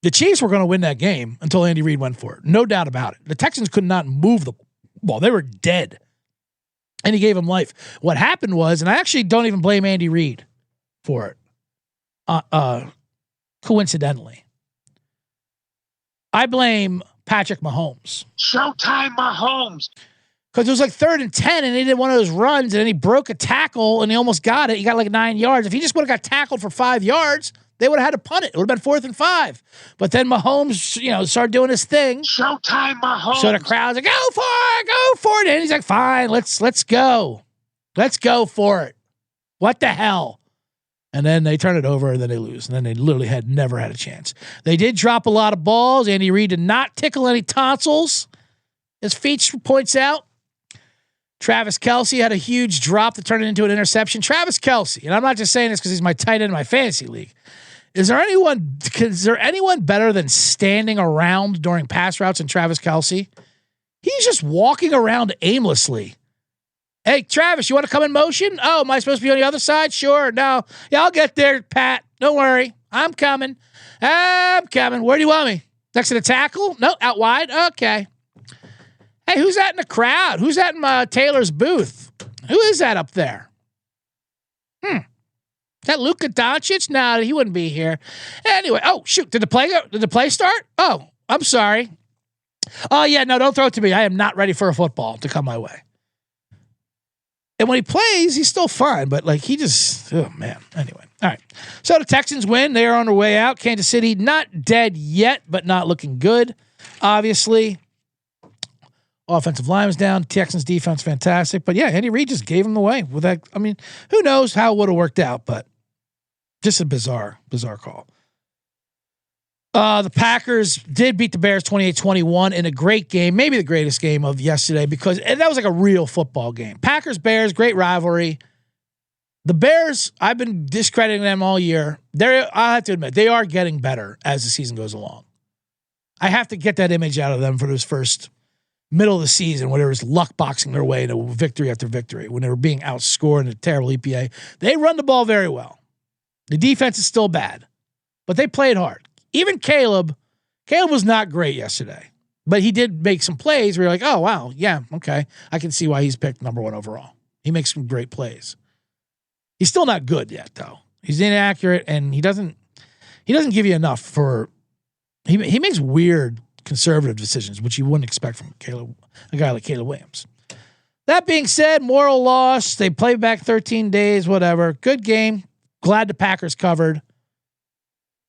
The Chiefs were going to win that game until Andy Reid went for it. No doubt about it. The Texans could not move the ball. They were dead. And he gave them life. What happened was, and I actually don't even blame Andy Reid for it, coincidentally. I blame Patrick Mahomes.
Showtime Mahomes.
Because it was like 3rd and 10, and he did one of those runs, and then he broke a tackle, and he almost got it. He got like 9 yards. If he just would have got tackled for 5 yards, they would have had to punt it. It would have been 4th and 5. But then Mahomes, started doing his thing.
Showtime Mahomes.
So the crowd's like, go for it. And he's like, fine, let's go. Let's go for it. What the hell? And then they turn it over, and then they lose. And then they literally never had a chance. They did drop a lot of balls. Andy Reid did not tickle any tonsils, as Feach points out. Travis Kelce had a huge drop that turned it into an interception. Travis Kelce, and I'm not just saying this because he's my tight end in my fantasy league. Is there anyone better than standing around during pass routes than Travis Kelce? He's just walking around aimlessly. Hey, Travis, you want to come in motion? Oh, am I supposed to be on the other side? Sure. No. Yeah, I'll get there, Pat. Don't worry. I'm coming. Where do you want me? Next to the tackle? No, out wide? Okay. Hey, who's that in the crowd? Who's that in Taylor's booth? Who is that up there? Is that Luka Doncic? No, he wouldn't be here. Anyway, oh, shoot. Did the play start? Oh, I'm sorry. Oh, yeah, no, don't throw it to me. I am not ready for a football to come my way. And when he plays, he's still fine, but oh, man. Anyway, all right. So the Texans win. They are on their way out. Kansas City, not dead yet, but not looking good, obviously. Offensive line was down. Texans defense fantastic. But yeah, Andy Reid just gave him away with that. I mean, who knows how it would have worked out, but just a bizarre call. The Packers did beat the Bears 28-21 in a great game, maybe the greatest game of yesterday, because that was like a real football game. Packers-Bears, great rivalry. The Bears, I've been discrediting them all year. I have to admit, they are getting better as the season goes along. I have to get that image out of them for those first middle of the season when they was luck boxing their way to victory after victory, when they were being outscored in a terrible EPA. They run the ball very well. The defense is still bad, but they played hard. Even Caleb was not great yesterday, but he did make some plays where you're like, oh, wow, yeah, okay. I can see why he's picked number 1 overall. He makes some great plays. He's still not good yet, though. He's inaccurate, and he doesn't give you enough for – he makes weird conservative decisions, which you wouldn't expect from a guy like Caleb Williams. That being said, moral loss. They played back 13 days, whatever. Good game. Glad the Packers covered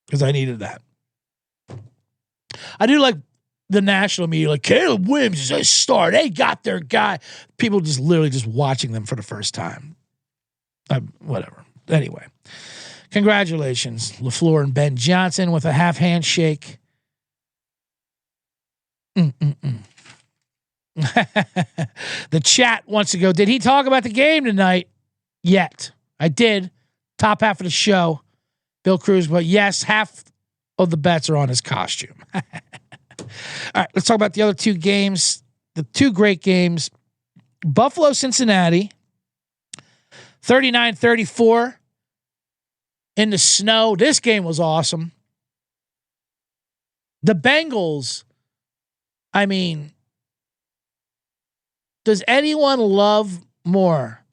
because I needed that. I do like the national media, like Caleb Williams is a star. They got their guy. People just literally just watching them for the first time. Whatever. Anyway, congratulations, LaFleur and Ben Johnson with a half handshake. The chat wants to go, did he talk about the game tonight? Yet. I did. Top half of the show. Bill Cruz, but yes, half of the bets are on his costume. All right, let's talk about the other 2 games. The 2 great games. Buffalo, Cincinnati, 39-34 in the snow. This game was awesome. The Bengals, I mean, does anyone love more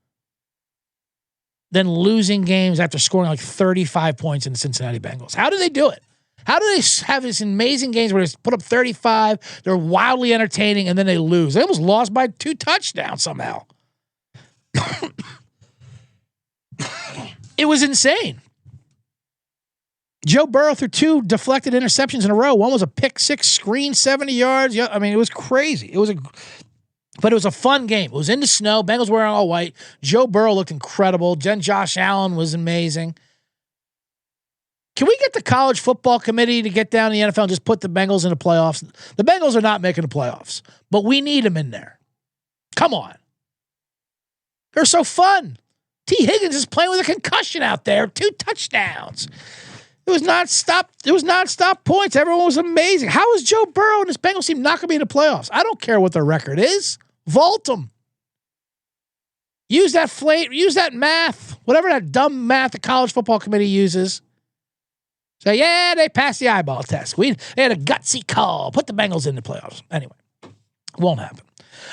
than losing games after scoring like 35 points in the Cincinnati Bengals? How do they do it? How do they have these amazing games where they put up 35, they're wildly entertaining, and then they lose? They almost lost by 2 touchdowns somehow. It was insane. Joe Burrow threw 2 deflected interceptions in a row. One was a pick 6 screen, 70 yards. Yeah, I mean, it was crazy. But it was a fun game. It was in the snow. Bengals wearing all white. Joe Burrow looked incredible. Josh Allen was amazing. Can we get the college football committee to get down to the NFL and just put the Bengals in the playoffs? The Bengals are not making the playoffs, but we need them in there. Come on. They're so fun. T. Higgins is playing with a concussion out there. 2 touchdowns. It was nonstop. It was nonstop points. Everyone was amazing. How is Joe Burrow and his Bengals team not going to be in the playoffs? I don't care what their record is. Vault them. Use that math, whatever that dumb math the college football committee uses. So yeah, they passed the eyeball test. They had a gutsy call. Put the Bengals in the playoffs. Anyway, won't happen.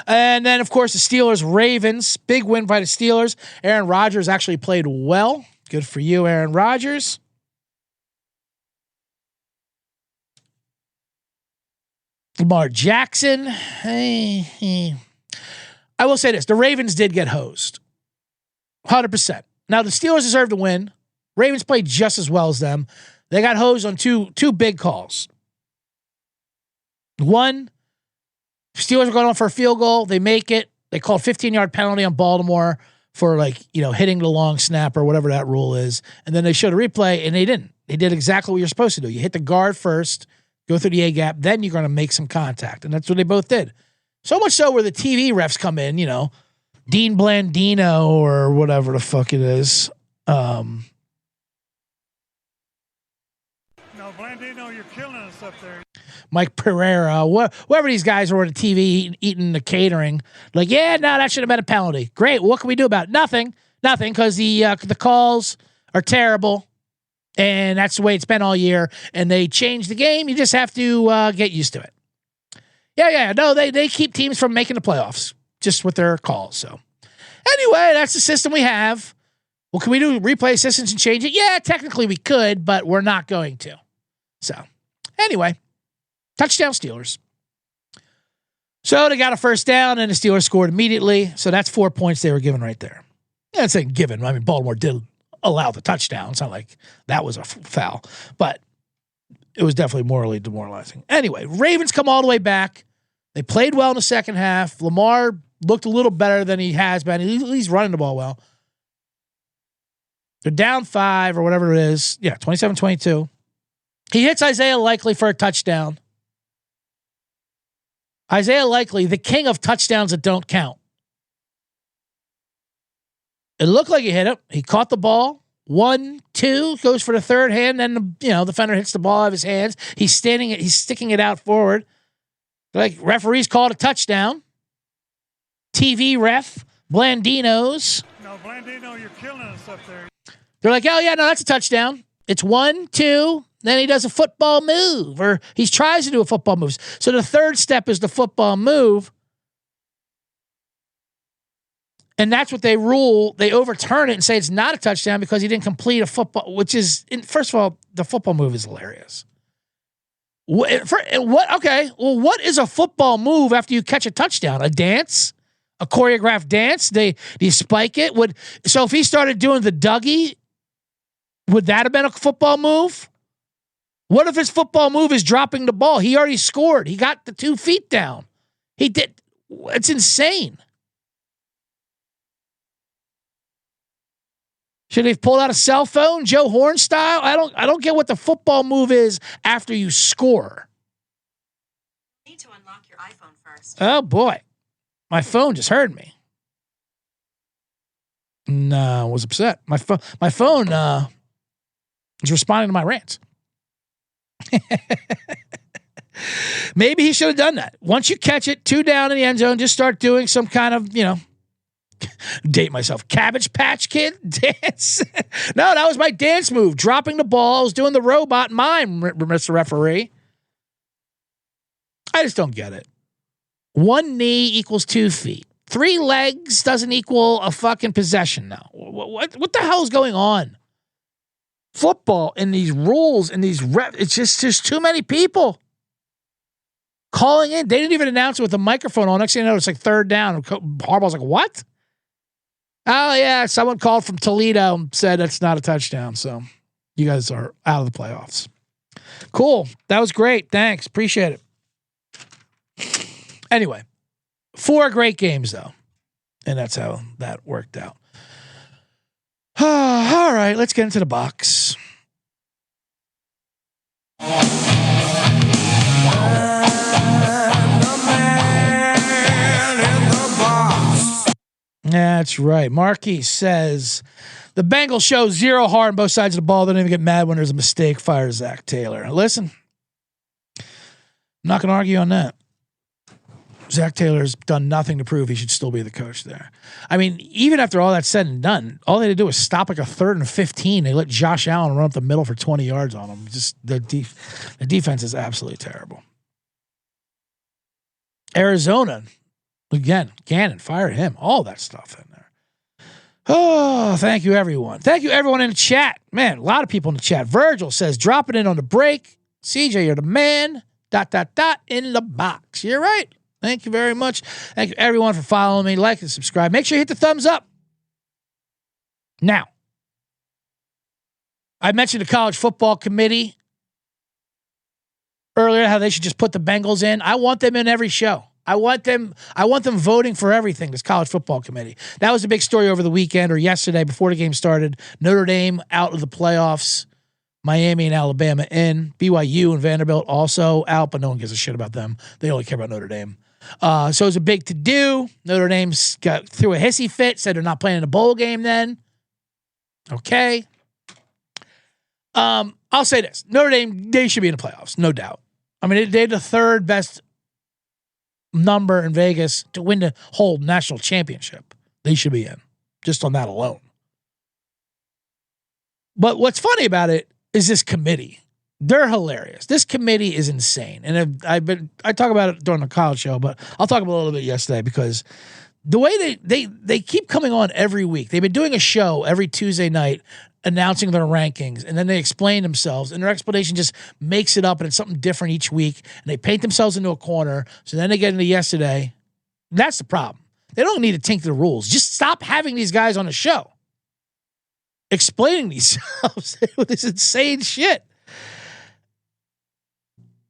And then, of course, the Steelers-Ravens. Big win by the Steelers. Aaron Rodgers actually played well. Good for you, Aaron Rodgers. Lamar Jackson. I will say this. The Ravens did get hosed. 100%. Now, the Steelers deserve to win. Ravens played just as well as them. They got hosed on two big calls. One, Steelers were going on for a field goal. They make it. They called 15-yard penalty on Baltimore for hitting the long snap or whatever that rule is. And then they showed a replay, and they didn't. They did exactly what you're supposed to do. You hit the guard first, go through the A-gap, then you're going to make some contact. And that's what they both did. So much so where the TV refs come in, Dean Blandino or whatever the fuck it is.
No, Blandino, you're killing us up there.
Mike Pereira, whoever these guys were on the TV eating the catering. That should have been a penalty. Great. What can we do about it? Nothing, because the calls are terrible. And that's the way it's been all year. And they changed the game. You just have to get used to it. Yeah. No, they keep teams from making the playoffs just with their calls. So anyway, that's the system we have. Well, can we do replay assistance and change it? Yeah, technically we could, but we're not going to. So anyway, touchdown Steelers. So they got a first down and the Steelers scored immediately. So that's 4 points they were given right there. Yeah, it's ain't given. I mean, Baltimore did allow the touchdown. It's not like that was a foul, but it was definitely morally demoralizing. Anyway, Ravens come all the way back. They played well in the second half. Lamar looked a little better than he has been. He's running the ball well. They're down 5 or whatever it is. Yeah, 27-22. He hits Isaiah Likely for a touchdown. Isaiah Likely, the king of touchdowns that don't count. It looked like he hit him. He caught the ball. 1, 2, goes for the third hand. Then the defender hits the ball out of his hands. He's sticking it out forward. Referees called a touchdown. TV ref, Blandinos.
No, Blandino, you're killing us up there.
They're like, oh yeah, no, that's a touchdown. It's 1, 2. Then he does a football move, or he tries to do a football move. So the third step is the football move. And that's what they rule. They overturn it and say it's not a touchdown because he didn't complete a football, which is, first of all, the football move is hilarious. Okay, well, what is a football move after you catch a touchdown? A dance? A choreographed dance? Do you spike it? So if he started doing the Dougie, would that have been a football move? What if his football move is dropping the ball? He already scored. He got the 2 feet down. He did. It's insane. Should they have pulled out a cell phone, Joe Horn style? I don't get what the football move is after you score.
You need to unlock your iPhone first.
Oh boy, my phone just heard me. No, I was upset. My phone is responding to my rants. Maybe he should have done that. Once you catch it, 2 down in the end zone, just start doing some kind of, date myself, Cabbage Patch Kid dance. No, that was my dance move. Dropping the ball. I was doing the robot mime, Mr. Referee. I just don't get it. 1 knee equals 2 feet. 3 legs doesn't equal a fucking possession now. What the hell is going on? Football and these rules and these it's just there's too many people calling in. They didn't even announce it with the microphone on. Next thing you know, it's like 3rd down. Harbaugh's like, what? Oh, yeah, someone called from Toledo and said it's not a touchdown. So you guys are out of the playoffs. Cool. That was great. Thanks. Appreciate it. Anyway, 4 great games, though. And that's how that worked out. All right, let's get into the box. That's right. Marquis says, the Bengals show zero heart on both sides of the ball. They don't even get mad when there's a mistake. Fire Zach Taylor. Listen, I'm not going to argue on that. Zach Taylor's done nothing to prove he should still be the coach there. I mean, even after all that's said and done, all they had to do was stop like a 3rd and 15. They let Josh Allen run up the middle for 20 yards on him. Just the defense is absolutely terrible. Arizona, again, Gannon, fire him. All that stuff in there. Oh, thank you, everyone. Thank you, everyone in the chat. Man, a lot of people in the chat. Virgil says, dropping in on the break. CJ, you're the man. ... in the box. You're right. Thank you very much. Thank you, everyone, for following me. Like and subscribe. Make sure you hit the thumbs up. Now, I mentioned the college football committee earlier, how they should just put the Bengals in. I want them in every show. I want them voting for everything, this college football committee. That was a big story over the weekend or yesterday before the game started. Notre Dame out of the playoffs. Miami and Alabama in. BYU and Vanderbilt also out, but no one gives a shit about them. They only care about Notre Dame. So it was a big to-do. Notre Dame got through a hissy fit, said they're not playing in a bowl game then. Okay. I'll say this. Notre Dame, they should be in the playoffs, no doubt. I mean, they had the 3rd best number in Vegas to win the whole national championship. They should be in, just on that alone. But what's funny about it is this committee. They're hilarious. This committee is insane. And I talk about it during the college show, but I'll talk about it a little bit yesterday because the way they keep coming on every week. They've been doing a show every Tuesday night announcing their rankings, and then they explain themselves, and their explanation just makes it up, and it's something different each week, and they paint themselves into a corner, so then they get into yesterday. That's the problem. They don't need to tinker the rules. Just stop having these guys on the show explaining themselves with this insane shit.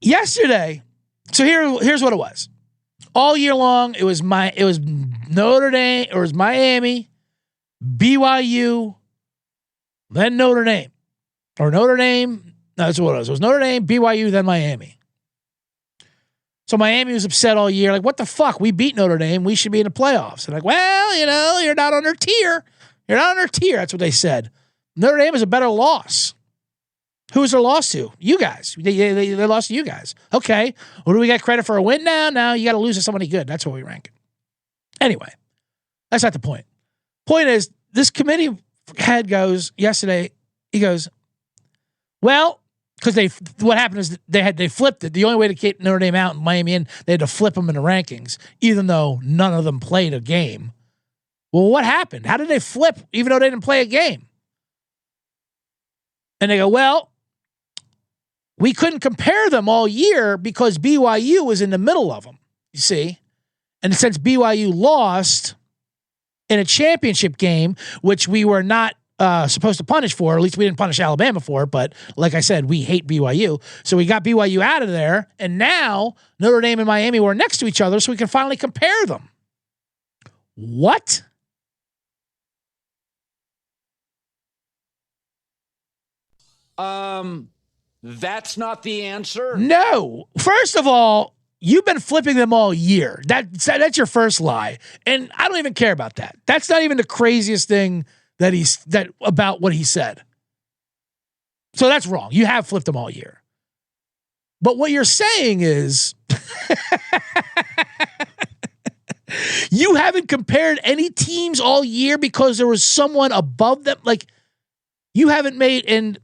Yesterday, so here's what it was. All year long, it was Notre Dame, or it was Miami, BYU, then Notre Dame. Or Notre Dame, no, that's what it was. It was Notre Dame, BYU, then Miami. So Miami was upset all year, like, what the fuck? We beat Notre Dame. We should be in the playoffs. And like, well, you're not on their tier. You're not on their tier. That's what they said. Notre Dame is a better loss. Who was their loss to? You guys. They lost to you guys. Okay. Well, do we get credit for a win now? No, you got to lose to somebody good. That's what we rank it. Anyway, that's not the point. Point is, this committee head goes yesterday, he goes, well, because what happened is they flipped it. The only way to get Notre Dame out and Miami in, they had to flip them in the rankings, even though none of them played a game. Well, what happened? How did they flip, even though they didn't play a game? And they go, well, we couldn't compare them all year because BYU was in the middle of them, you see? And since BYU lost in a championship game, which we were not supposed to punish for, or at least we didn't punish Alabama for, but like I said, we hate BYU. So we got BYU out of there, and now Notre Dame and Miami were next to each other so we can finally compare them. What?
That's not the answer.
No. First of all, you've been flipping them all year. That's your first lie. And I don't even care about that. That's not even the craziest thing about what he said. So that's wrong. You have flipped them all year. But what you're saying is you haven't compared any teams all year because there was someone above them. Like, you haven't made, and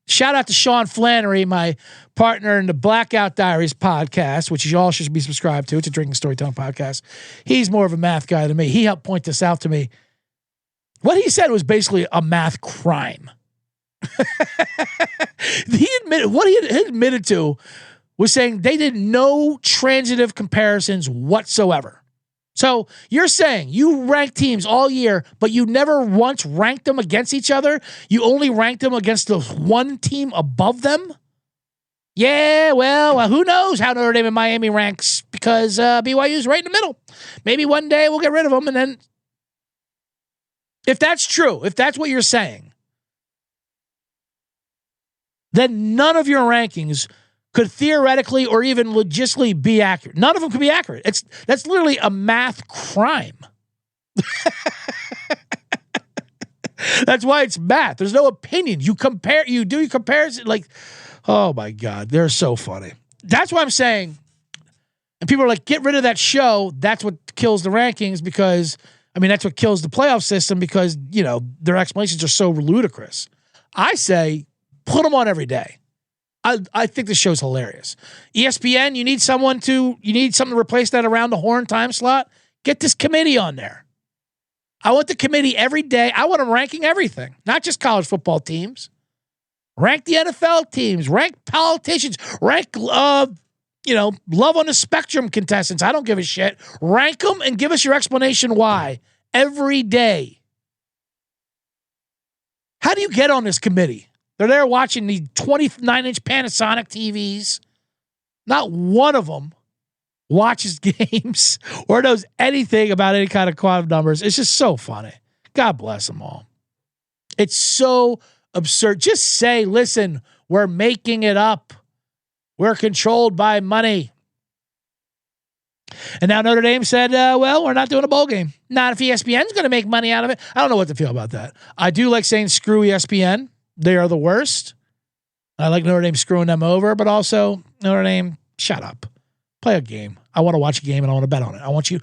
shout out to Sean Flannery, my partner in the Blackout Diaries podcast, which you all should be subscribed to. It's a drinking storytelling podcast. He's more of a math guy than me. He helped point this out to me. What he said was basically a math crime. What he admitted to was saying they did no transitive comparisons whatsoever. So you're saying you rank teams all year, but you never once ranked them against each other? You only ranked them against the one team above them? Yeah, well, who knows how Notre Dame and Miami ranks, because BYU's right in the middle. Maybe one day we'll get rid of them, and then if that's true, if that's what you're saying, then none of your rankings could theoretically or even logistically be accurate. None of them could be accurate. That's literally a math crime. That's why it's math. There's no opinion. You do your comparison. Like, oh my God, they're so funny. That's why I'm saying, and people are like, get rid of that show. That's what kills the rankings because, that's what kills the playoff system because, their explanations are so ludicrous. I say, put them on every day. I think the show's hilarious. ESPN, you need something to replace that around the horn time slot. Get this committee on there. I want the committee every day. I want them ranking everything, not just college football teams. Rank the NFL teams, rank politicians, rank, love on the spectrum contestants. I don't give a shit. Rank them and give us your explanation why every day. How do you get on this committee? They're there watching the 29-inch Panasonic TVs. Not one of them watches games or knows anything about any kind of quantum numbers. It's just so funny. God bless them all. It's so absurd. Just say, listen, we're making it up. We're controlled by money. And now Notre Dame said, well, we're not doing a bowl game. Not if ESPN's going to make money out of it. I don't know what to feel about that. I do like saying screw ESPN. They are the worst. I like Notre Dame screwing them over, but also Notre Dame, shut up. Play a game. I want to watch a game and I want to bet on it. I want you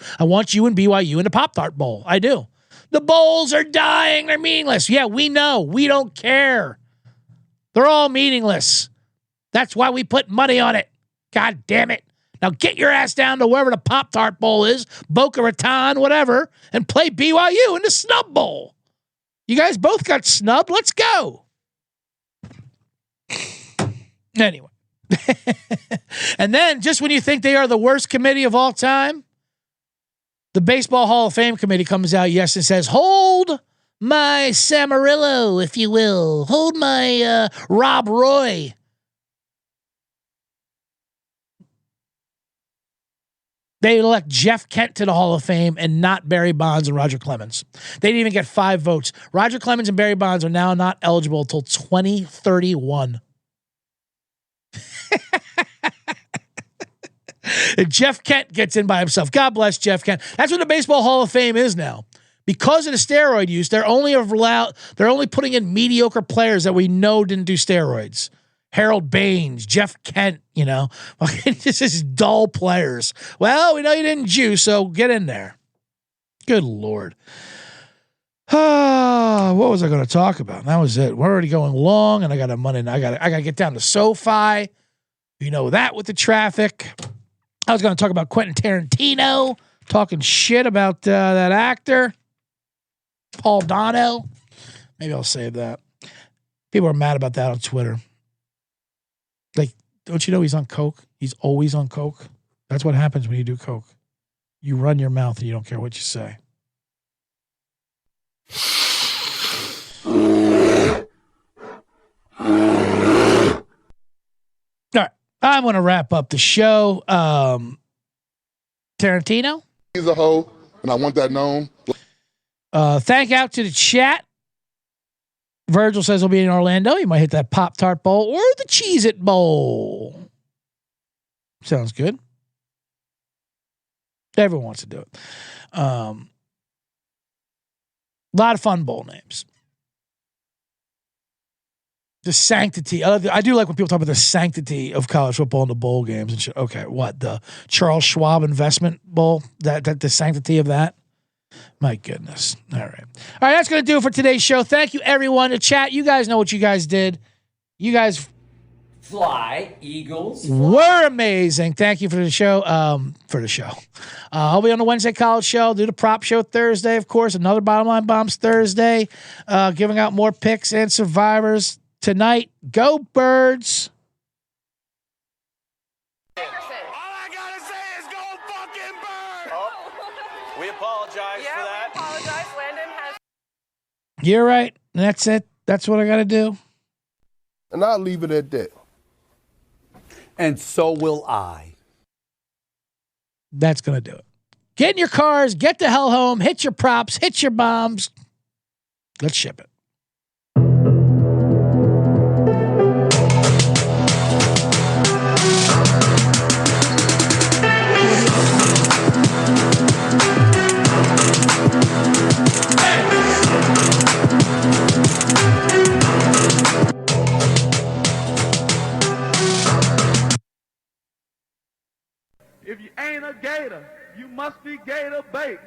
and BYU in the Pop-Tart Bowl. I do. The bowls are dying. They're meaningless. Yeah, we know. We don't care. They're all meaningless. That's why we put money on it. God damn it. Now get your ass down to wherever the Pop-Tart Bowl is, Boca Raton, whatever, and play BYU in the Snub Bowl. You guys both got snubbed. Let's go. Anyway. And then just when you think they are the worst committee of all time, the Baseball Hall of Fame committee comes out, and says, hold my Samarillo, if you will. Hold my Rob Roy. They elect Jeff Kent to the Hall of Fame and not Barry Bonds and Roger Clemens. They didn't even get 5 votes. Roger Clemens and Barry Bonds are now not eligible until 2031. And Jeff Kent gets in by himself. God bless Jeff Kent. That's what the Baseball Hall of Fame is now. Because of the steroid use, they're only putting in mediocre players that we know didn't do steroids. Harold Baines, Jeff Kent, this is dull players. Well, we know you didn't juice, so get in there. Good Lord. What was I going to talk about? That was it. We're already going long, and I got a Monday. I got to get down to SoFi. You know that with the traffic. I was going to talk about Quentin Tarantino, talking shit about that actor, Paul Dano. Maybe I'll save that. People are mad about that on Twitter. Like, don't you know he's on coke? He's always on coke. That's what happens when you do coke. You run your mouth and you don't care what you say. All right. I'm going to wrap up the show. Tarantino?
He's a hoe, and I want that known.
Thank out to the chat. Virgil says he'll be in Orlando. You might hit that Pop-Tart Bowl or the Cheez-It Bowl. Sounds good. Everyone wants to do it. A lot of fun bowl names. The sanctity. I do like when people talk about the sanctity of college football and the bowl games and shit. Okay, what? The Charles Schwab Investment Bowl? That the sanctity of that? My goodness. All right. All right, that's going to do it for today's show. Thank you, everyone. The chat, you guys know what you guys did. You guys
fly, Eagles.
Were amazing. Thank you for the show. I'll be on the Wednesday College Show. Do the prop show Thursday, of course. Another Bottom Line Bombs Thursday. Giving out more picks and survivors tonight. Go Birds.
We apologize for that.
We apologize. Landon has.
You're right. That's it. That's what I got to do.
And I'll leave it at that.
And so will I.
That's going to do it. Get in your cars. Get the hell home. Hit your props. Hit your bombs. Let's ship it.
must be gator bait.